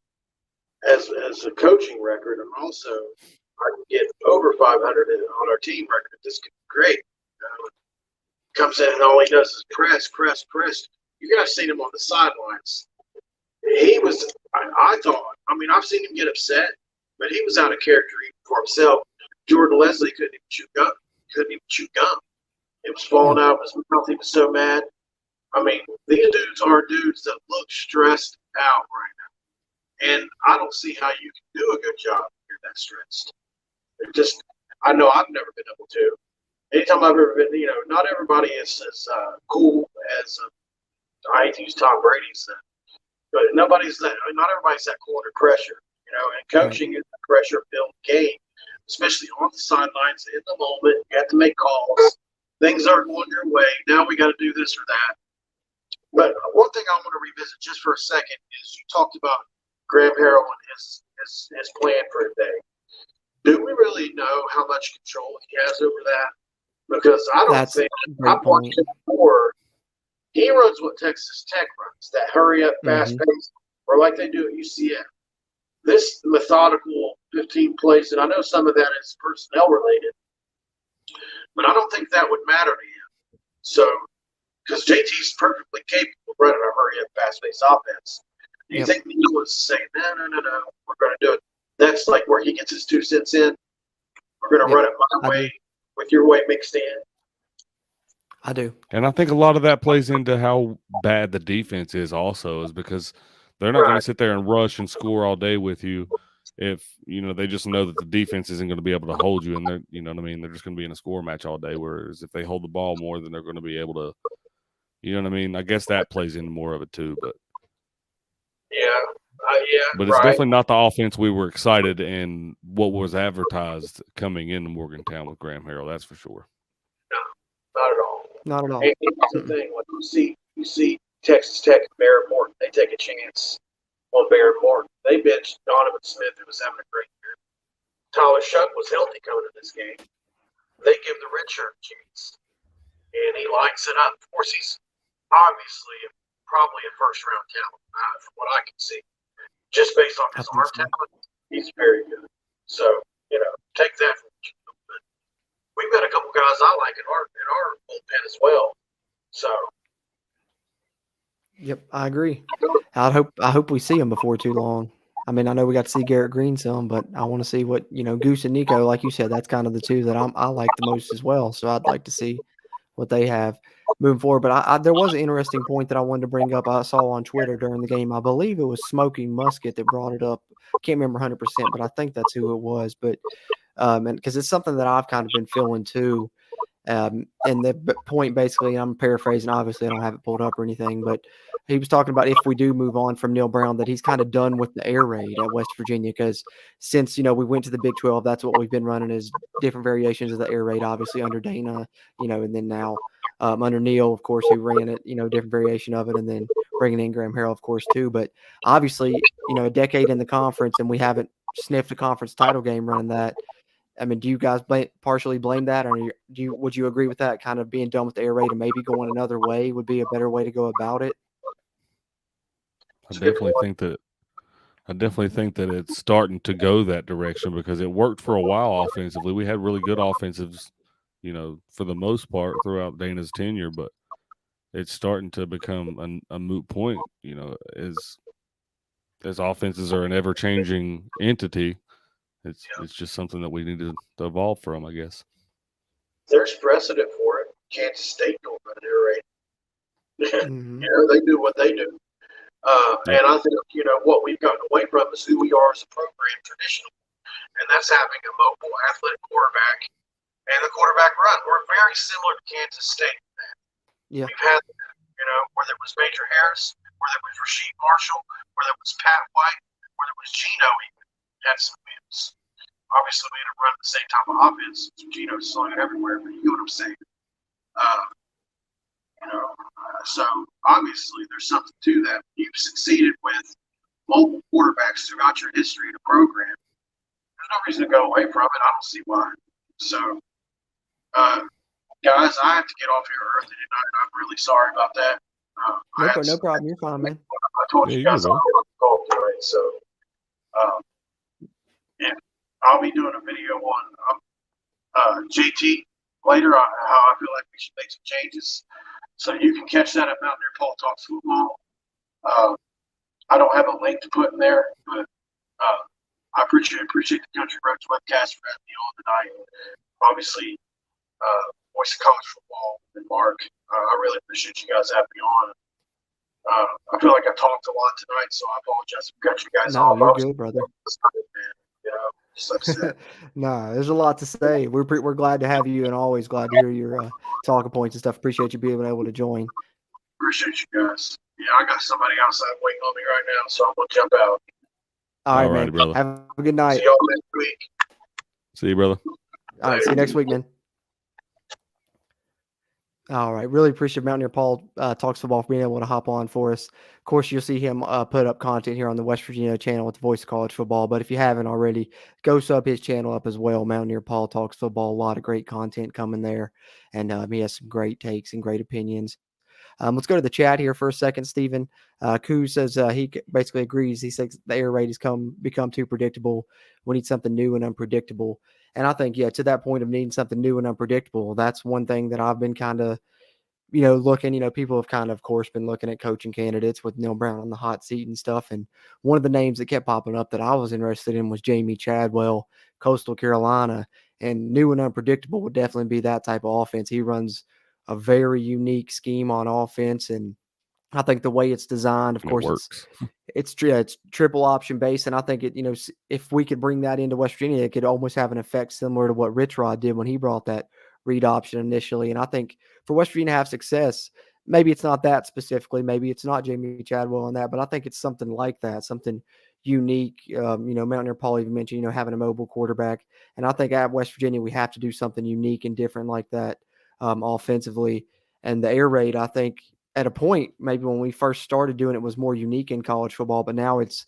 Speaker 4: as a coaching record, and also I can get over 500 on our team record. This could be great. Comes in and all he does is press. You guys seen him on the sidelines. He was, I thought, I mean, I've seen him get upset, but he was out of character for himself. Jordan Leslie couldn't even chew gum. It was falling out of his mouth. He was so mad. I mean, these dudes are dudes that look stressed out right now. And I don't see how you can do a good job if you're that stressed. I know I've never been able to. Anytime I've ever been, not everybody is as cool as, I hate to use Tom Brady's, but not everybody's that cool under pressure, and coaching is a pressure-filled game, especially on the sidelines in the moment. You have to make calls. Things aren't going your way. Now we got to do this or that. But one thing I want to revisit just for a second is you talked about Graham Harrell and his plan for a day. Do we really know how much control he has over that? Because I don't think I've watched him before. He runs what Texas Tech runs, that hurry up, fast pace, or like they do at UCF. This methodical 15 plays, and I know some of that is personnel related, but I don't think that would matter to him. So, because JT's perfectly capable of running a hurry up, fast pace offense. Do you think he was saying, no, we're going to do it? That's like where he gets his 2 cents in. We're going to run it my way with your way mixed in.
Speaker 1: I do.
Speaker 2: And I think a lot of that plays into how bad the defense is also, is because they're not going to sit there and rush and score all day with you if, they just know that the defense isn't going to be able to hold you, and they're, they're just going to be in a score match all day. Whereas if they hold the ball more, then they're going to be able to, I guess that plays into more of it too, but but it's definitely not the offense we were excited and what was advertised coming into Morgantown with Graham Harrell. That's for sure.
Speaker 4: No, not at all.
Speaker 1: Not at all.
Speaker 4: And here's the thing: when you see Texas Tech and Barrett Morton, they take a chance on Barrett Morton. They benched Donovan Smith, who was having a great year. Tyler Shuck was healthy coming to this game. They give the redshirt a chance, and he lights it up. Of course, he's obviously probably a first-round talent, from what I can see. Just based on his arm talent, he's very good. So, take that from what you know. But we've got a couple guys I like in our bullpen as well. So.
Speaker 1: Yep, I agree. I hope we see him before too long. I mean, I know we got to see Garrett Green some, but I want to see what Goose and Nico, like you said, that's kind of the two that I like the most as well. So I'd like to see what they have. moving forward. But there was an interesting point that I wanted to bring up. I saw on Twitter during the game. I believe it was Smoking Musket that brought it up. Can't remember 100%, but I think that's who it was. But and because it's something that I've kind of been feeling too. And the point basically, I'm paraphrasing, obviously I don't have it pulled up or anything, but he was talking about if we do move on from Neil Brown, that he's kind of done with the air raid at West Virginia. Because since, we went to the Big 12, that's what we've been running is different variations of the air raid, obviously under Dana, and then now under Neil, of course, who ran it, different variation of it. And then bringing in Graham Harrell, of course, too. But obviously, a decade in the conference and we haven't sniffed a conference title game running that. I mean, do you guys partially blame that, or would you agree with that? Kind of being done with the air raid and maybe going another way would be a better way to go about it.
Speaker 2: I definitely think that it's starting to go that direction because it worked for a while offensively. We had really good offensives, for the most part throughout Dana's tenure, but it's starting to become a moot point. As offenses are an ever-changing entity. It's just something that we need to evolve from, I guess.
Speaker 4: There's precedent for it. Kansas State don't run air raid.
Speaker 1: Mm-hmm.
Speaker 4: They do what they do. And I think, what we've gotten away from is who we are as a program traditionally. And that's having a mobile, athletic quarterback and the quarterback run. We're very similar to Kansas State.
Speaker 1: Yeah.
Speaker 4: We've had, whether it was Major Harris, whether it was Rasheed Marshall, whether it was Pat White, whether it was Geno even, had some wins. Obviously, we didn't run the same type of offense. Geno's slung it everywhere, but you know what I'm saying. So obviously there's something to that. You've succeeded with multiple quarterbacks throughout your history of the program. There's no reason to go away from it. I don't see why. So, guys, I have to get off here early tonight. I'm really sorry about that.
Speaker 1: No problem. You're fine, man.
Speaker 4: I told you guys I'll be on the call tonight. So, yeah, I'll be doing a video on JT later on how I feel like we should make some changes. So you can catch that at Mountaineer Paul Talks Football. I don't have a link to put in there, but I appreciate the Country Roads webcast for having me on tonight. Obviously, Voice of College Football and Mark, I really appreciate you guys having me on. I feel like I talked a lot tonight, so I apologize if I got you guys off.
Speaker 1: No, you're good, brother.
Speaker 4: Just like I said.
Speaker 1: No, there's a lot to say. We're glad to have you and always glad to hear your talking points and stuff. Appreciate you being able to join.
Speaker 4: Appreciate you guys. Yeah, I got somebody outside waiting on me right now, so I'm going to jump out.
Speaker 1: All right, man.
Speaker 2: Brother.
Speaker 1: Have a good night.
Speaker 4: See y'all next week.
Speaker 2: See you, brother.
Speaker 1: All right, see you next week, man. All right. Really appreciate Mountaineer Paul Talks Football for being able to hop on for us. Of course, you'll see him put up content here on the West Virginia channel with the Voice of College Football. But if you haven't already, go sub his channel up as well, Mountaineer Paul Talks Football. A lot of great content coming there. And he has some great takes and great opinions. Let's go to the chat here for a second, Stephen. Koo says he basically agrees. He says the air raid has become too predictable. We need something new and unpredictable. And I think, to that point of needing something new and unpredictable, that's one thing that I've been kind of, looking, people have kind of course, been looking at coaching candidates with Neil Brown on the hot seat and stuff. And one of the names that kept popping up that I was interested in was Jamie Chadwell, Coastal Carolina. And new and unpredictable would definitely be that type of offense. He runs a very unique scheme on offense. And I think the way it's designed, of course, it's triple option based. And I think if we could bring that into West Virginia, it could almost have an effect similar to what Rich Rod did when he brought that read option initially. And I think for West Virginia to have success, maybe it's not that specifically, maybe it's not Jamie Chadwell on that, but I think it's something like that, something unique. Mountaineer Paul even mentioned, having a mobile quarterback. And I think at West Virginia, we have to do something unique and different like that offensively. And the air raid, I think, at a point, maybe when we first started doing it, was more unique in college football, but now it's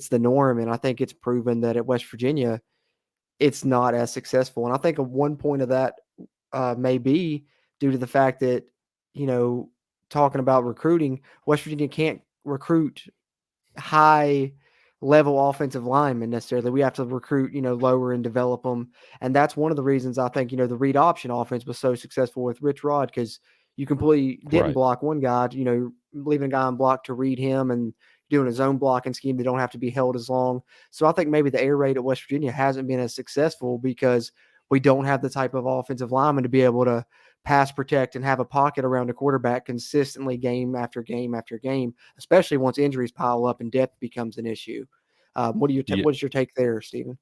Speaker 1: the norm. And I think it's proven that at West Virginia, it's not as successful. And I think one point of that may be due to the fact that, talking about recruiting, West Virginia can't recruit high level offensive linemen necessarily. We have to recruit, lower and develop them. And that's one of the reasons I think, the read option offense was so successful with Rich Rod, because you completely didn't block one guy, leaving a guy on block to read him and doing his own blocking scheme. They don't have to be held as long. So I think maybe the air raid at West Virginia hasn't been as successful because we don't have the type of offensive lineman to be able to pass protect and have a pocket around the quarterback consistently game after game after game, especially once injuries pile up and depth becomes an issue. What is your take there, Stephen?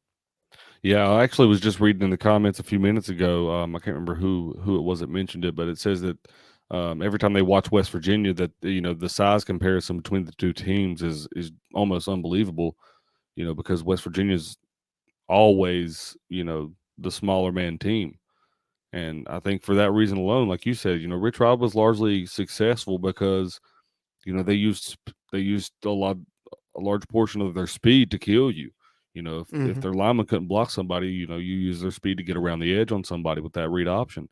Speaker 2: Yeah, I actually was just reading in the comments a few minutes ago. I can't remember who it was that mentioned it, but it says that every time they watch West Virginia, that the size comparison between the two teams is almost unbelievable. Because West Virginia's always the smaller man team, and I think for that reason alone, like you said, Rich Rod was largely successful because they used a large portion of their speed to kill you. If their lineman couldn't block somebody, you use their speed to get around the edge on somebody with that read option.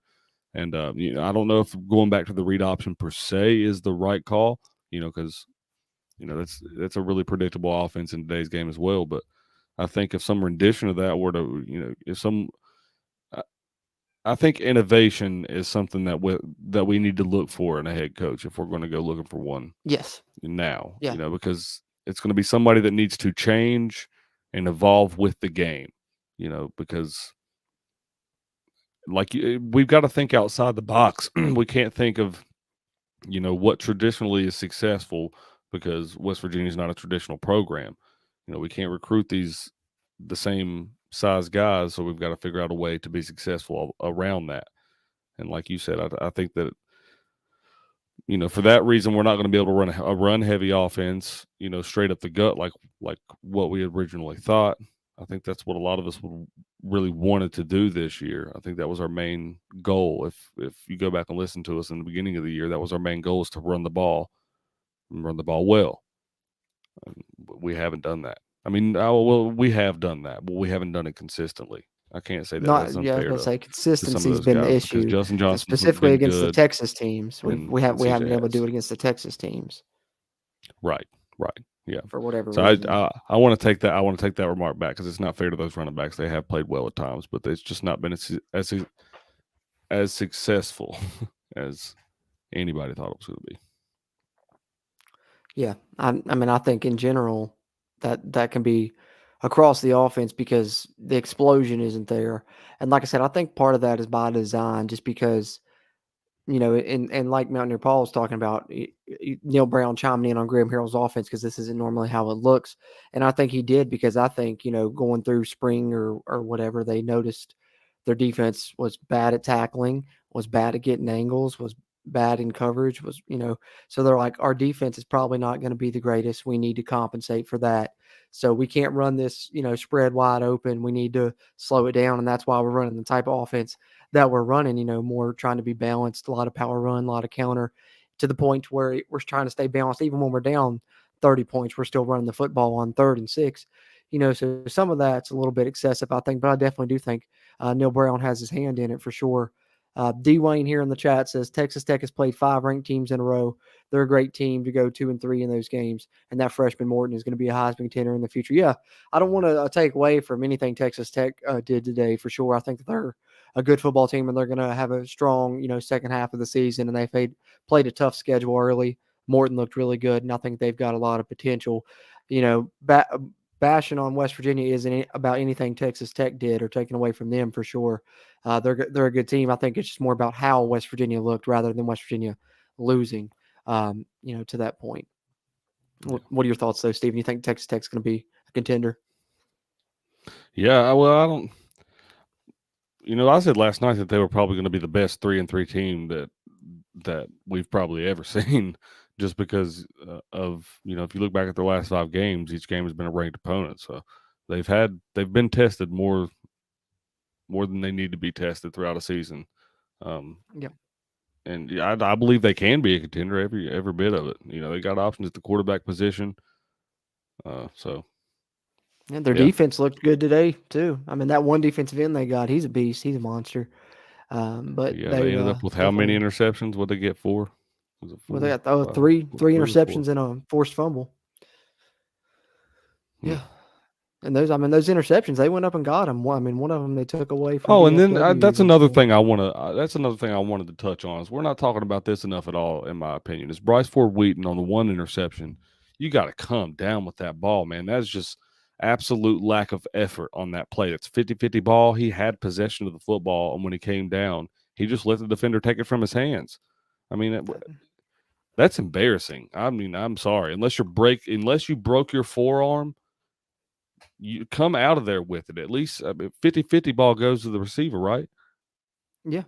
Speaker 2: And I don't know if going back to the read option per se is the right call, because that's a really predictable offense in today's game as well. But I think if some rendition of that were to, I think innovation is something that we need to look for in a head coach if we're going to go looking for one.
Speaker 1: Yes.
Speaker 2: Now,
Speaker 1: Yeah.
Speaker 2: Because it's going to be somebody that needs to change and evolve with the game, because we've got to think outside the box. We can't think of, what traditionally is successful, because West Virginia is not a traditional program. We can't recruit the same size guys, so we've got to figure out a way to be successful around that. And like you said, I think that for that reason, we're not going to be able to run a run heavy offense, straight up the gut like what we originally thought. I think that's what a lot of us really wanted to do this year. I think that was our main goal. If you go back and listen to us in the beginning of the year, that was our main goal, is to run the ball and run the ball well. We haven't done that. I mean, we have done that, but we haven't done it consistently. I can't say that. That's unfair.
Speaker 1: I was going to say consistency's
Speaker 2: been
Speaker 1: the issue,
Speaker 2: Justin Johnson,
Speaker 1: specifically against the Texas teams. We haven't been able to do it against the Texas teams.
Speaker 2: Right. Yeah.
Speaker 1: For whatever
Speaker 2: reason. I want to take that. I want to take that remark back, because it's not fair to those running backs. They have played well at times, but it's just not been as successful as anybody thought it was going to be.
Speaker 1: Yeah, I mean, I think in general that can be across the offense because the explosion isn't there. And like I said, I think part of that is by design, just because, and like Mountaineer Paul was talking about, Neil Brown chiming in on Graham Harrell's offense, because this isn't normally how it looks. And I think he did, because I think, going through spring or whatever, they noticed their defense was bad at tackling, was bad at getting angles, was bad in coverage, so they're like, our defense is probably not going to be the greatest. We need to compensate for that. So we can't run this, spread wide open. We need to slow it down. And that's why we're running the type of offense that we're running, more trying to be balanced, a lot of power run, a lot of counter, to the point where we're trying to stay balanced. Even when we're down 30 points, we're still running the football on 3rd and 6. So some of that's a little bit excessive, I think, but I definitely do think Neil Brown has his hand in it for sure. D. Wayne here in the chat says Texas Tech has played 5 ranked teams in a row. They're a great team to go 2-3 in those games, and that freshman Morton is going to be a Heisman contender in the future. Yeah, I don't want to take away from anything Texas Tech did today for sure. I think that they're a good football team, and they're going to have a strong, second half of the season, and they played a tough schedule early. Morton looked really good, and I think they've got a lot of potential. Bashing on West Virginia isn't about anything Texas Tech did or taking away from them for sure. They're a good team. I think it's just more about how West Virginia looked rather than West Virginia losing, to that point. What are your thoughts, though, Stephen? You think Texas Tech's going to be a contender?
Speaker 2: Yeah, well, I don't. I said last night that they were probably going to be the best 3-3 team that we've probably ever seen, just because of, if you look back at their last 5 games, each game has been a ranked opponent. So they've been tested more than they need to be tested throughout a season. And I believe they can be a contender, every bit of it. They got options at the quarterback position.
Speaker 1: And their defense looked good today too. I mean, that one defensive end they got, he's a beast. He's a monster. But
Speaker 2: they ended up with how many interceptions? What they get 4? Was it 4?
Speaker 1: Well, they got three interceptions and a forced fumble. Yeah. And those interceptions, they went up and got them. One of them they took away from.
Speaker 2: Oh, and then that's another thing I wanted to touch on. Is we're not talking about this enough at all, in my opinion. Is Bryce Ford Wheaton on the one interception? You got to come down with that ball, man. That's just absolute lack of effort on that play. It's 50-50 ball. He had possession of the football, and when he came down, He just let the defender take it from his hands. I mean, that's embarrassing. I mean, I'm sorry. Unless you broke your forearm, you come out of there with it. At least 50-50 ball goes to the receiver, right?
Speaker 1: Yeah.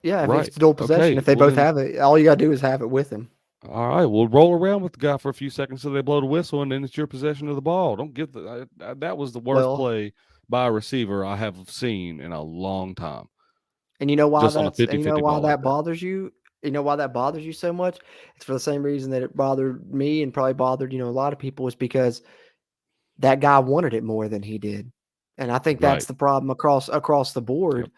Speaker 1: Yeah, if
Speaker 2: Right.
Speaker 1: it's dual possession,
Speaker 2: Okay.
Speaker 1: if they
Speaker 2: Well,
Speaker 1: both
Speaker 2: then,
Speaker 1: have it, all you gotta do is have it with him.
Speaker 2: all right. We'll roll around with the guy for a few seconds so they blow the whistle, and then it's your possession of the ball. Don't get that was the worst
Speaker 1: Well,
Speaker 2: play by a receiver I have seen in a long time.
Speaker 1: and you know why
Speaker 2: Just on a
Speaker 1: that's and you know
Speaker 2: 50-50
Speaker 1: why
Speaker 2: ball like
Speaker 1: that
Speaker 2: that.
Speaker 1: bothers you? You know why that bothers you so much? It's for the same reason that it bothered me and probably bothered, a lot of people, is because that guy wanted it more than he did. And I think that's
Speaker 2: Right.
Speaker 1: the problem across the board.
Speaker 2: Yep.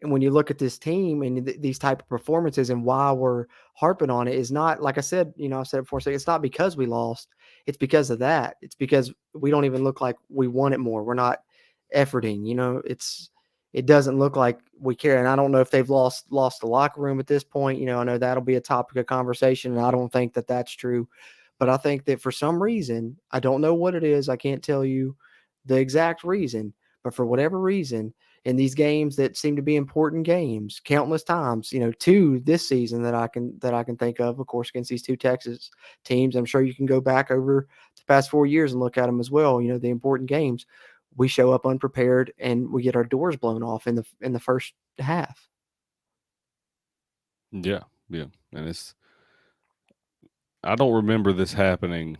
Speaker 1: And when you look at this team and these type of performances and why we're harping on it is not, like I said, I've said it before, so it's not because we lost. It's because of that. It's because we don't even look like we want it more. We're not efforting, it doesn't look like we care. And I don't know if they've lost the locker room at this point. I know that'll be a topic of conversation, and I don't think that that's true. But I think that for some reason, I don't know what it is. I can't tell you the exact reason, but for whatever reason, in these games that seem to be important games, countless times, two this season that I can think of course, against these two Texas teams. I'm sure you can go back over the past 4 years and look at them as well. The important games, we show up unprepared and we get our doors blown off in the first half.
Speaker 2: Yeah. Yeah. And I don't remember this happening,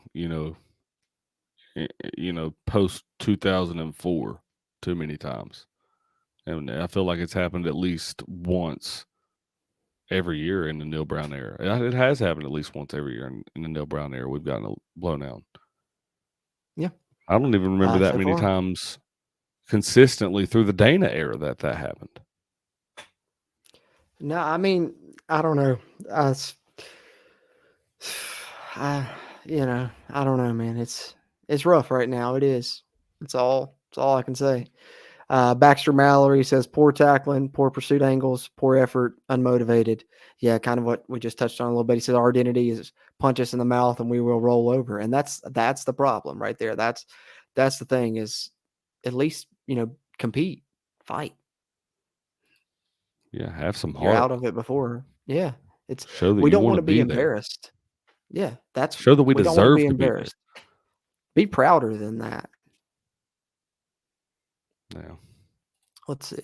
Speaker 2: post 2004 too many times. And I feel like it's happened at least once every year in the Neil Brown era. It has happened at least once every year in the Neil Brown era. We've gotten blown out.
Speaker 1: Yeah.
Speaker 2: I don't even remember that
Speaker 1: So
Speaker 2: many
Speaker 1: far.
Speaker 2: times consistently through the Dana era that happened.
Speaker 1: No, I mean, I don't know. I don't know, man. It's rough right now. It is. It's all I can say. Baxter Mallory says poor tackling, poor pursuit angles, poor effort, unmotivated. Yeah, kind of what we just touched on a little bit. He says our identity is punch us in the mouth and we will roll over. And that's the problem right there. That's the thing is at least, compete, fight.
Speaker 2: Yeah, have some
Speaker 1: You're
Speaker 2: heart.
Speaker 1: out of it before. Yeah. It's
Speaker 2: Show that
Speaker 1: we
Speaker 2: you
Speaker 1: don't
Speaker 2: want
Speaker 1: want
Speaker 2: to
Speaker 1: to be
Speaker 2: be there.
Speaker 1: embarrassed. Yeah,
Speaker 2: Show that we
Speaker 1: don't want to
Speaker 2: deserve
Speaker 1: be
Speaker 2: to be there.
Speaker 1: embarrassed. Be prouder than that.
Speaker 2: Yeah.
Speaker 1: Let's see.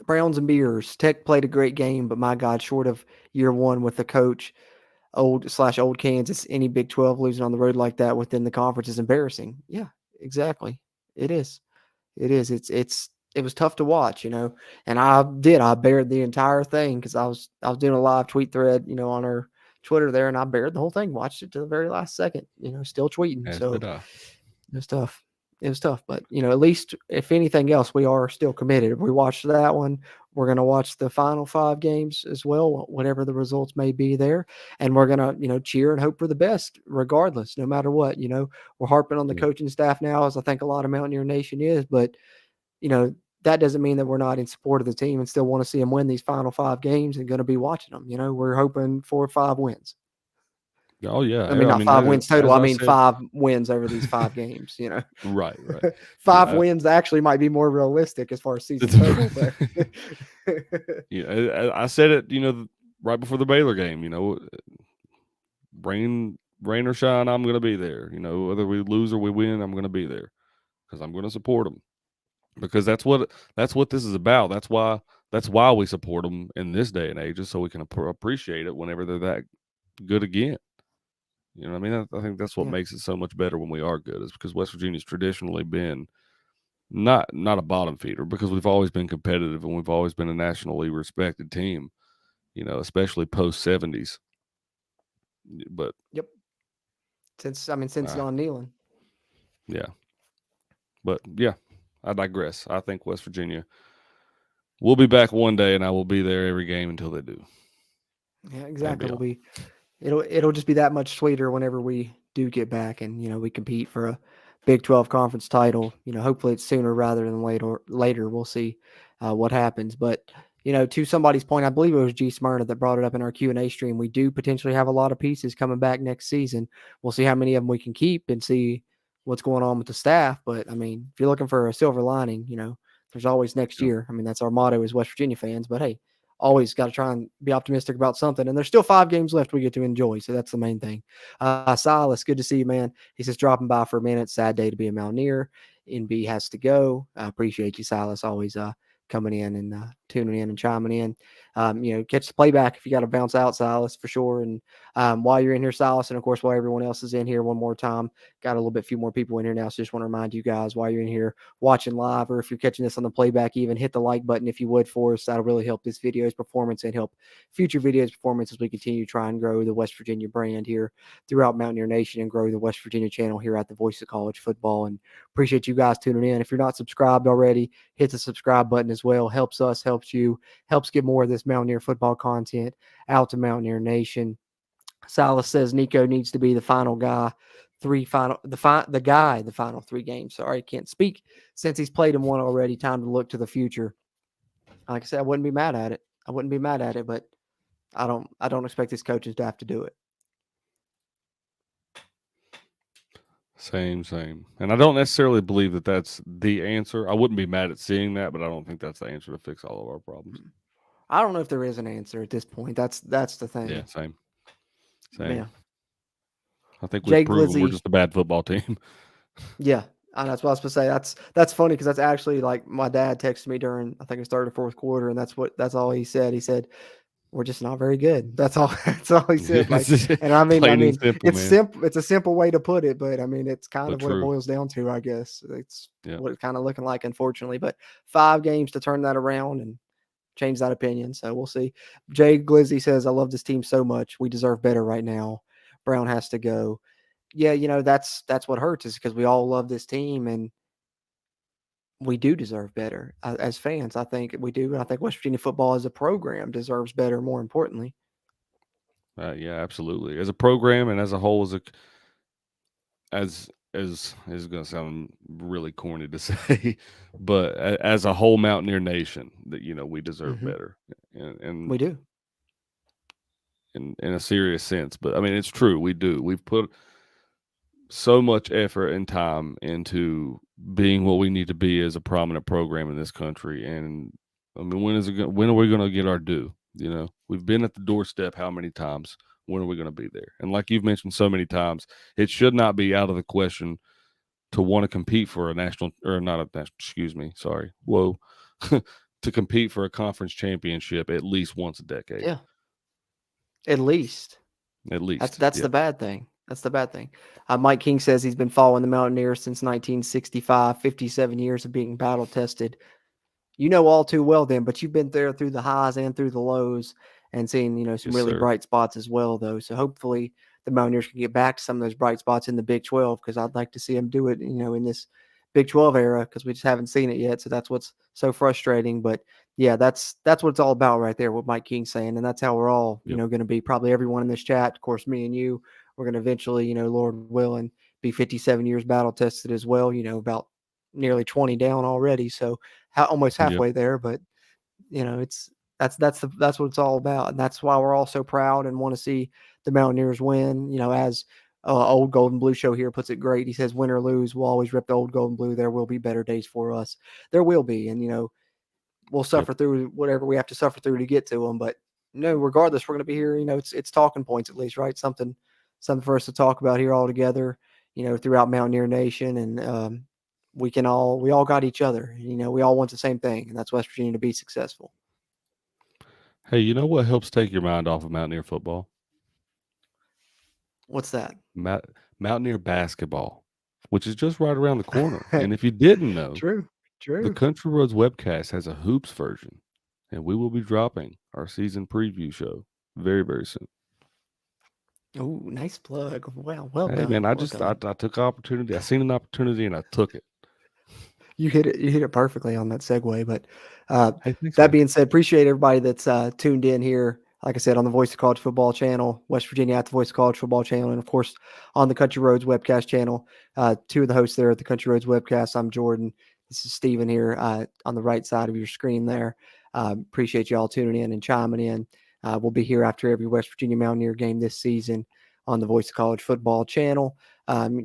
Speaker 1: Browns and Beers. Tech played a great game, but my God, short of year one with the coach, old Kansas, any Big 12 losing on the road like that within the conference is embarrassing. Yeah, exactly. It is. It is. It was tough to watch, and I bared the entire thing because I was doing a live tweet thread, on our Twitter there, and I bared the whole thing, watched it to the very last second, still tweeting.
Speaker 2: As
Speaker 1: So
Speaker 2: did I.
Speaker 1: it was tough. It was tough, but at least if anything else, we are still committed. If we watched that one, we're going to watch the final 5 games as well, whatever the results may be there. And we're going to, cheer and hope for the best regardless, no matter what. We're harping on the coaching staff now, as I think a lot of Mountaineer Nation is, but that doesn't mean that we're not in support of the team and still want to see them win these final 5 games and going to be watching them. We're hoping for 5 wins.
Speaker 2: Oh yeah.
Speaker 1: I mean, not 5 wins total. I mean, 5 wins over these 5 games,
Speaker 2: Right.
Speaker 1: 5 wins actually might be more realistic as far as season total. But
Speaker 2: yeah, I said it, right before the Baylor game, rain or shine, I'm going to be there. Whether we lose or we win, I'm going to be there because I'm going to support them. Because that's what this is about. That's why we support them in this day and age, just so we can appreciate it whenever they're that good again. You know what I mean? I think that's what makes it so much better when we are good, is because West Virginia's traditionally been not a bottom feeder, because we've always been competitive and we've always been a nationally respected team, especially post 70s. But
Speaker 1: yep, since John Nealon.
Speaker 2: Yeah. But yeah, I digress. I think West Virginia will be back one day, and I will be there every game until they do.
Speaker 1: Yeah, exactly. It'll just be that much sweeter whenever we do get back and, we compete for a Big 12 conference title. Hopefully it's sooner rather than later. We'll see what happens. But, to somebody's point, I believe it was G Smyrna that brought it up in our Q&A stream. We do potentially have a lot of pieces coming back next season. We'll see how many of them we can keep and see what's going on with the staff. But, I mean, if you're looking for a silver lining, there's always next year. I mean, that's our motto as West Virginia fans. But, hey, always got to try and be optimistic about something. And there's still 5 games left we get to enjoy. So that's the main thing. Silas, good to see you, man. He says, dropping by for a minute. Sad day to be a Mountaineer. NB has to go. I appreciate you, Silas, always coming in and tuning in and chiming in. Catch the playback if you got to bounce out, Silas, for sure. And while you're in here, Silas, and of course, while everyone else is in here one more time, got a few more people in here now. So just want to remind you guys, while you're in here watching live, or if you're catching this on the playback, even hit the like button if you would for us. That'll really help this video's performance and help future videos' performance as we continue to try and grow the West Virginia brand here throughout Mountaineer Nation and grow the West Virginia channel here at the Voice of College Football. And appreciate you guys tuning in. If you're not subscribed already, hit the subscribe button as well. Helps us, helps you, helps get more of this Mountaineer football content out to Mountaineer Nation. Silas says Nico needs to be the final guy. The final 3 games. Sorry, can't speak since he's played in one already. Time to look to the future. Like I said, I wouldn't be mad at it. But I don't expect his coaching staff to do it.
Speaker 2: Same. And I don't necessarily believe that that's the answer. I wouldn't be mad at seeing that, but I don't think that's the answer to fix all of our problems.
Speaker 1: I don't know if there is an answer at this point. That's the thing.
Speaker 2: Yeah, same.
Speaker 1: Yeah.
Speaker 2: I think we've proven
Speaker 1: Glizzy,
Speaker 2: we're just a bad football team.
Speaker 1: Yeah, that's what I was supposed to say. That's funny because that's actually like my dad texted me during, I think it started the 4th quarter, and that's all he said. He said, "We're just not very good." That's all. That's all he said. Like, and I mean,
Speaker 2: simple,
Speaker 1: it's
Speaker 2: man.
Speaker 1: simple. It's a simple way to put it, but I mean, it's kind of what it
Speaker 2: true.
Speaker 1: boils down to. I guess it's what it's kind of looking like, unfortunately. But 5 games to turn that around and change that opinion. So we'll see. Jay Glizzy says, "I love this team so much. We deserve better right now. Brown has to go." Yeah, that's what hurts, is because we all love this team and we do deserve better as fans. I think we do. I think West Virginia football as a program deserves better, more importantly.
Speaker 2: Yeah, absolutely. As a program and as a whole, as is going to sound really corny to say, but as a whole Mountaineer Nation, that we deserve better, and
Speaker 1: we do,
Speaker 2: in a serious sense. But I mean, it's true. We do. We've put so much effort and time into being what we need to be as a prominent program in this country. And I mean, when are we going to get our due? We've been at the doorstep how many times? When are we going to be there? And like you've mentioned so many times, it should not be out of the question to want to compete for a national, or not a national, excuse me, sorry. Whoa. To compete for a conference championship at least once a decade.
Speaker 1: Yeah. At least. That's
Speaker 2: yeah.
Speaker 1: the bad thing. That's the bad thing. Mike King says he's been following the Mountaineers since 1965, 57 years of being battle tested. You know all too well then, but you've been there through the highs and through the lows and seen, some really bright spots as well, though. So hopefully the Mountaineers can get back to some of those bright spots in the Big 12, because I'd like to see them do it, in this Big 12 era, because we just haven't seen it yet. So that's what's so frustrating. But yeah, that's what it's all about right there, what Mike King's saying. And that's how we're all, going to be, probably everyone in this chat. Of course, me and you, we're going to eventually, Lord willing, be 57 years battle tested as well, about nearly 20 down already. So almost halfway there, but that's what it's all about. And that's why we're all so proud and want to see the Mountaineers win. As Old Golden Blue Show here puts it great. He says, win or lose, we'll always rip the Old Golden Blue. There will be better days for us. There will be. And, we'll suffer through whatever we have to suffer through to get to them. But regardless, we're going to be here. It's talking points at least, right? Something for us to talk about here all together, throughout Mountaineer Nation. And we all got each other. We all want the same thing, and that's West Virginia to be successful.
Speaker 2: Hey, you know what helps take your mind off of Mountaineer football?
Speaker 1: What's that?
Speaker 2: Mountaineer basketball, which is just right around the corner. And if you didn't know,
Speaker 1: True.
Speaker 2: The Country Roads webcast has a hoops version, and we will be dropping our season preview show very, very soon.
Speaker 1: Oh, nice plug. Well done.
Speaker 2: Hey, man, I took opportunity. I seen an opportunity, and I took it.
Speaker 1: You hit it perfectly on that segue. But
Speaker 2: hey, thanks,
Speaker 1: that being said, appreciate everybody that's tuned in here. Like I said, on the Voice of College Football channel, West Virginia at the Voice of College Football channel, and of course on the Country Roads webcast channel. 2 of the hosts there at the Country Roads webcast. I'm Jordan. This is Steven here on the right side of your screen there. Appreciate you all tuning in and chiming in. We'll be here after every West Virginia Mountaineer game this season on the Voice of College Football channel.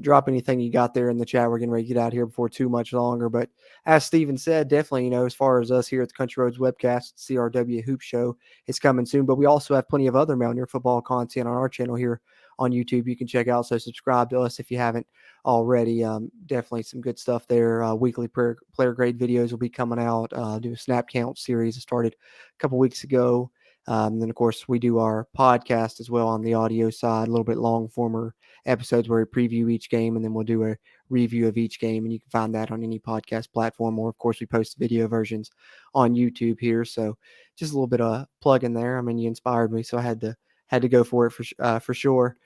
Speaker 1: Drop anything you got there in the chat. We're getting ready to get out here before too much longer. But as Steven said, definitely, as far as us here at the Country Roads Webcast, CRW Hoop Show, it's coming soon. But we also have plenty of other Mountaineer football content on our channel here on YouTube you can check out. So subscribe to us if you haven't already. Definitely some good stuff there. Weekly player grade videos will be coming out. Do a snap count series. It started a couple weeks ago. Then, of course, we do our podcast as well on the audio side, a little bit long former episodes where we preview each game, and then we'll do a review of each game, and you can find that on any podcast platform, or, of course, we post video versions on YouTube here. So just a little bit of plug in there. I mean, you inspired me, so I had to go for it for sure.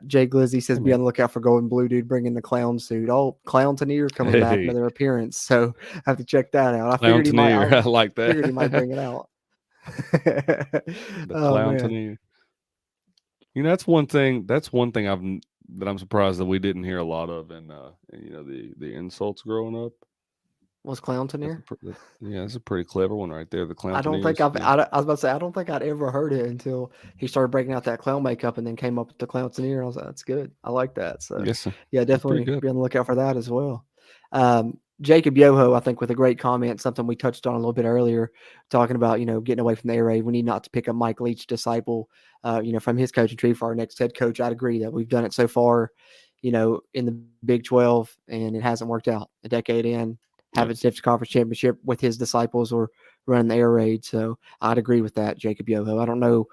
Speaker 1: Jay Glizzy says, be on the lookout for Golden Blue Dude bringing the clown suit. Oh, Mountaineer coming back, another appearance. So I have to check that out. I figured he might.
Speaker 2: I like that.
Speaker 1: Figured he might bring it out.
Speaker 2: The Mountaineer. That's one thing. that I'm surprised that we didn't hear a lot of in the insults growing up.
Speaker 1: Was Mountaineer?
Speaker 2: That's a pretty clever one right there. The clown.
Speaker 1: I don't think I was about to say, I don't think I'd ever heard it until he started breaking out that clown makeup and then came up with the Mountaineer. I was like, that's good. I like that. So
Speaker 2: yes,
Speaker 1: yeah, definitely be on the lookout for that as well. Jacob Yoho, I think, with a great comment, something we touched on a little bit earlier, talking about, getting away from the air raid. We need not to pick up Mike Leach disciple, from his coaching tree for our next head coach. I'd agree that we've done it so far, in the Big 12, and it hasn't worked out. A decade in, having Stiff's conference championship with his disciples or running the air raid. So I'd agree with that, Jacob Yoho. I don't know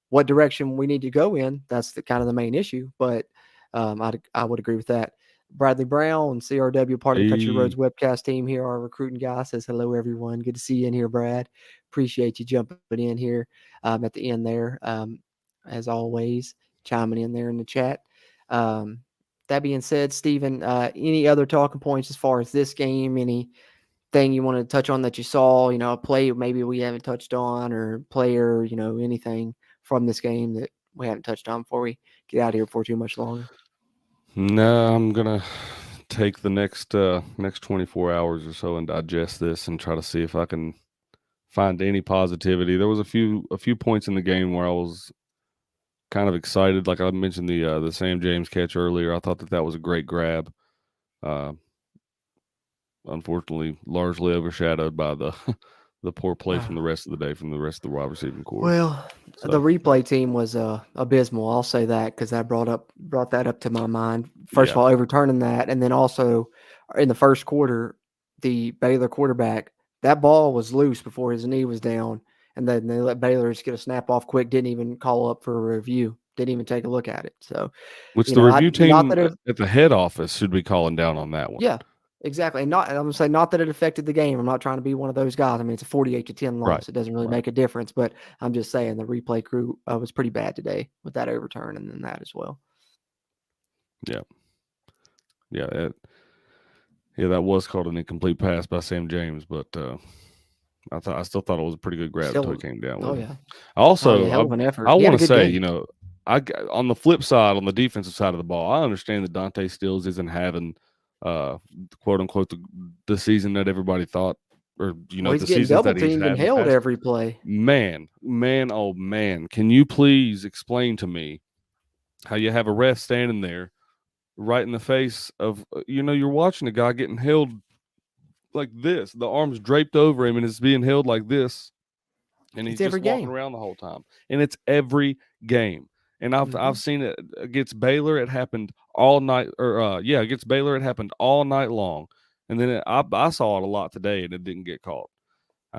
Speaker 1: what direction we need to go in. That's kind of the main issue, but I would agree with that. Bradley Brown, CRW, part of the Country Roads webcast team here, our recruiting guy, says hello, everyone. Good to see you in here, Brad. Appreciate you jumping in here at the end there, as always, chiming in there in the chat. That being said, Stephen, any other talking points as far as this game? Anything you wanted to touch on that you saw, a play maybe we haven't touched on, or player, anything from this game that we haven't touched on before we get out of here for too much longer?
Speaker 2: No, I'm gonna take the next 24 hours or so and digest this and try to see if I can find any positivity. There was a few points in the game where I was kind of excited, like I mentioned the Sam James catch earlier. I thought that was a great grab. Unfortunately, largely overshadowed by the poor play from the rest of the day from the rest of the wide receiving corps.
Speaker 1: Well, the replay team was abysmal. I'll say that because that brought that up to my mind. First of all, overturning that, and then also in the first quarter, the Baylor quarterback, that ball was loose before his knee was down, and then they let Baylor just get a snap off quick. Didn't even call up for a review. Didn't even take a look at it. So,
Speaker 2: which the review team at the head office should be calling down on that one.
Speaker 1: Yeah. Exactly. And I'm going to say not that it affected the game. I'm not trying to be one of those guys. I mean, it's a 48-10 loss. Right. It doesn't really make a difference, but I'm just saying the replay crew was pretty bad today with that overturn and then that as well.
Speaker 2: Yeah. Yeah. That was called an incomplete pass by Sam James, but I still thought it was a pretty good grab until he came down with it. Also,
Speaker 1: hell of an effort.
Speaker 2: I want to say, on the flip side, on the defensive side of the ball, I understand that Dante Stills isn't having quote unquote the season that everybody thought, or the season that he's
Speaker 1: and held every play.
Speaker 2: Man, oh man, can you please explain to me how you have a ref standing there right in the face of you're watching a guy getting held like this, the arms draped over him, and it's being held like this, and he's just walking around the whole time, and it's every game. And I've seen it against Baylor. It happened all night, against Baylor it happened all night long. And then I saw it a lot today, and it didn't get called.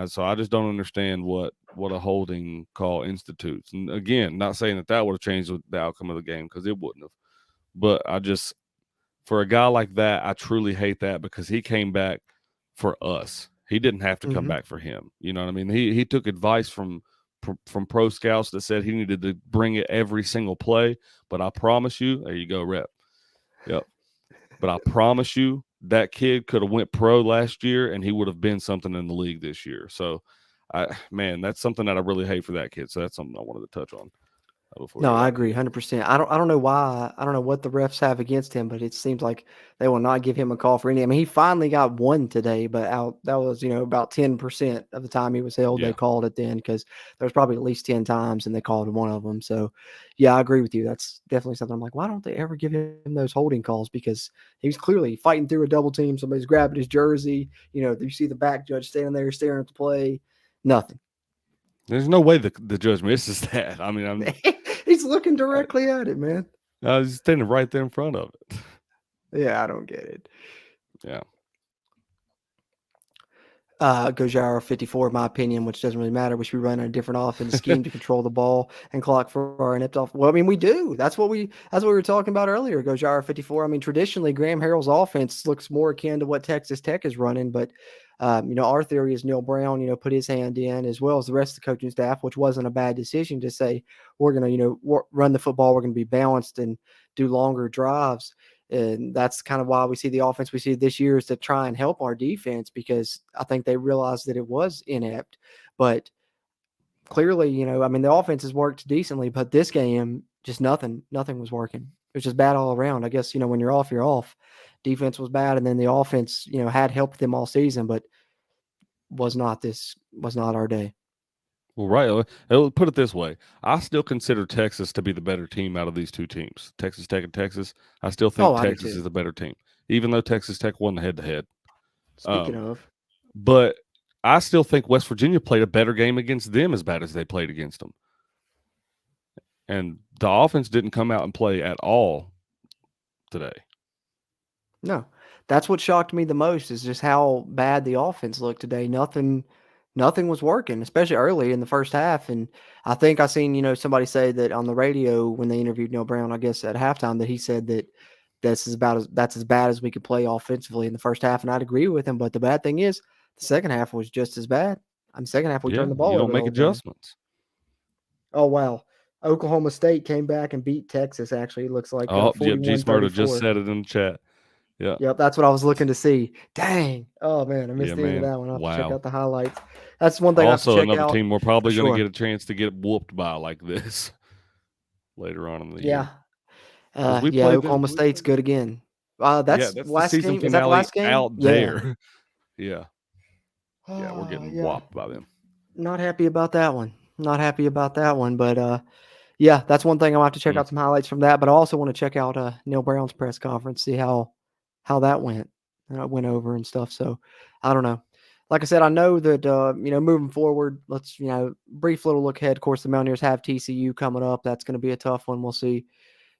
Speaker 2: So I just don't understand what a holding call institutes. And again, not saying that would have changed the outcome of the game, because it wouldn't have. But for a guy like that, I truly hate that, because he came back for us. He didn't have to come back for him. You know what I mean? He took advice from pro scouts that said he needed to bring it every single play. But I promise you, there you go, rep. Yep. But I promise you, that kid could have went pro last year, and he would have been something in the league this year. So, that's something that I really hate for that kid. So that's something I wanted to touch on. before
Speaker 1: No,
Speaker 2: he
Speaker 1: I
Speaker 2: got
Speaker 1: agree
Speaker 2: hit.
Speaker 1: 100%. I don't know why. I don't know what the refs have against him, but it seems like they will not give him a call for any. I mean, he finally got one today, but that was, about 10% of the time he was held, they
Speaker 2: Yeah.
Speaker 1: called it then because there was probably at least 10 times and they called one of them. So, yeah, I agree with you. That's definitely something I'm like, why don't they ever give him those holding calls? Because he was clearly fighting through a double team. Somebody's grabbing his jersey. You see the back judge standing there staring at the play. Nothing.
Speaker 2: There's no way the judge misses that. I mean,
Speaker 1: He's looking directly at it, man.
Speaker 2: I was standing right there in front of it.
Speaker 1: Yeah, I don't get it.
Speaker 2: Yeah.
Speaker 1: Gojira 54, in my opinion, which doesn't really matter. We should be running a different offense scheme to control the ball and clock for our inept off. Well, I mean, we do. That's what we were talking about earlier. Gojira 54. I mean, traditionally, Graham Harrell's offense looks more akin to what Texas Tech is running, but our theory is Neil Brown, put his hand in as well as the rest of the coaching staff, which wasn't a bad decision to say we're going to, run the football. We're going to be balanced and do longer drives. And that's kind of why we see the offense we see this year is to try and help our defense because I think they realized that it was inept. But clearly, I mean, the offense has worked decently, but this game, just nothing was working. It was just bad all around. I guess, when you're off, you're off. Defense was bad, and then the offense, had helped them all season, but was not our day.
Speaker 2: Well, right. I'll put it this way. I still consider Texas to be the better team out of these two teams, Texas Tech and Texas. I still think
Speaker 1: I do
Speaker 2: Texas
Speaker 1: too.
Speaker 2: is the better team, even though Texas Tech won the head-to-head.
Speaker 1: Speaking of.
Speaker 2: But I still think West Virginia played a better game against them as bad as they played against them. And the offense didn't come out and play at all today.
Speaker 1: No, that's what shocked me the most is just how bad the offense looked today. Nothing was working, especially early in the first half. And I think I seen, somebody say that on the radio when they interviewed Neil Brown, I guess at halftime, that he said that that's as bad as we could play offensively in the first half. And I'd agree with him. But the bad thing is the second half was just as bad. Second half we turned the ball
Speaker 2: you
Speaker 1: over
Speaker 2: don't
Speaker 1: the
Speaker 2: make
Speaker 1: whole game.
Speaker 2: adjustments.
Speaker 1: Oh wow. Oklahoma State came back and beat Texas. Actually, it looks like 41-34.
Speaker 2: G Smurda just said it in the chat. Yeah.
Speaker 1: Yep, that's what I was looking to see. Dang. Oh, man, I missed
Speaker 2: Yeah,
Speaker 1: the end of
Speaker 2: man.
Speaker 1: that one. I'll have to check
Speaker 2: Wow.
Speaker 1: out the highlights. That's one thing I have to
Speaker 2: Also,
Speaker 1: check
Speaker 2: another
Speaker 1: out.
Speaker 2: team we're probably
Speaker 1: for
Speaker 2: going to
Speaker 1: sure.
Speaker 2: get a chance to get whooped by like this later on in the
Speaker 1: Yeah.
Speaker 2: year. We
Speaker 1: Yeah,
Speaker 2: played
Speaker 1: Oklahoma State's good again.
Speaker 2: that's
Speaker 1: That's
Speaker 2: the
Speaker 1: last
Speaker 2: season
Speaker 1: game. Is that the
Speaker 2: finale
Speaker 1: last game?
Speaker 2: out
Speaker 1: Yeah.
Speaker 2: there. Yeah. Yeah, we're
Speaker 1: Oh,
Speaker 2: getting
Speaker 1: yeah.
Speaker 2: whopped by them.
Speaker 1: Not happy about that one. But yeah, that's one thing I'll have to check out some highlights from that. But I also want to check out Neil Brown's press conference, see how that went. Went over and stuff. So I don't know. Like I said, I know that moving forward, let's brief little look ahead. Of course, the Mountaineers have TCU coming up. That's going to be a tough one. We'll see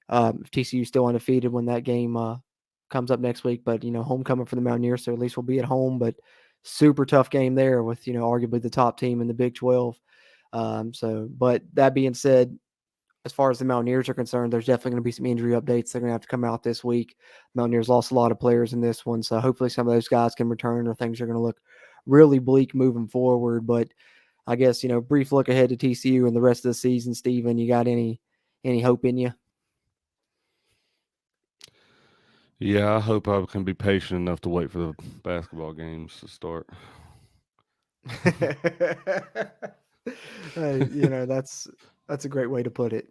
Speaker 1: if TCU is still undefeated when that game comes up next week. But homecoming for the Mountaineers, so at least we'll be at home. But super tough game there with arguably the top team in the Big 12. But that being said, as far as the Mountaineers are concerned, there's definitely going to be some injury updates. They're going to have to come out this week. Mountaineers lost a lot of players in this one, so hopefully some of those guys can return or things are going to look really bleak moving forward. But I guess, brief look ahead to TCU and the rest of the season. Steven, you got any hope in you?
Speaker 2: Yeah, I hope I can be patient enough to wait for the basketball games to start.
Speaker 1: That's a great way to put it.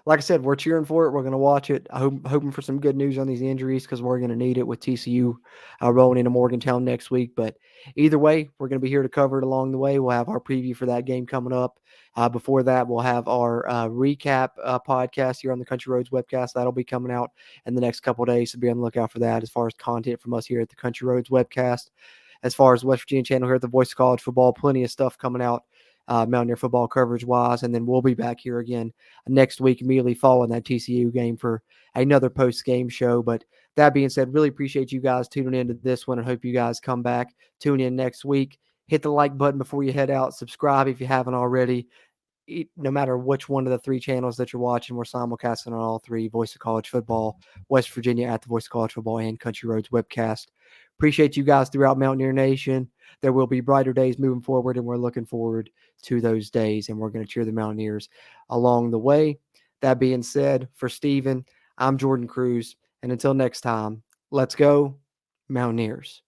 Speaker 1: Like I said, we're cheering for it. We're going to watch it. Hoping for some good news on these injuries because we're going to need it with TCU rolling into Morgantown next week. But either way, we're going to be here to cover it along the way. We'll have our preview for that game coming up. Before that, we'll have our recap podcast here on the Country Roads webcast. That'll be coming out in the next couple of days, so be on the lookout for that as far as content from us here at the Country Roads webcast. As far as West Virginia channel here at the Voice of College Football, plenty of stuff coming out Mountaineer football coverage wise. And then we'll be back here again next week, immediately following that TCU game for another post-game show. But that being said, really appreciate you guys tuning into this one and hope you guys come back, tune in next week. Hit the like button before you head out. Subscribe if you haven't already. No matter which one of the three channels that you're watching, we're simulcasting on all three: Voice of College Football, West Virginia at the Voice of College Football, and Country Roads webcast. Appreciate you guys throughout Mountaineer Nation. There will be brighter days moving forward, and we're looking forward to those days, and we're going to cheer the Mountaineers along the way. That being said, for Steven, I'm Jordan Cruz, and until next time, let's go Mountaineers.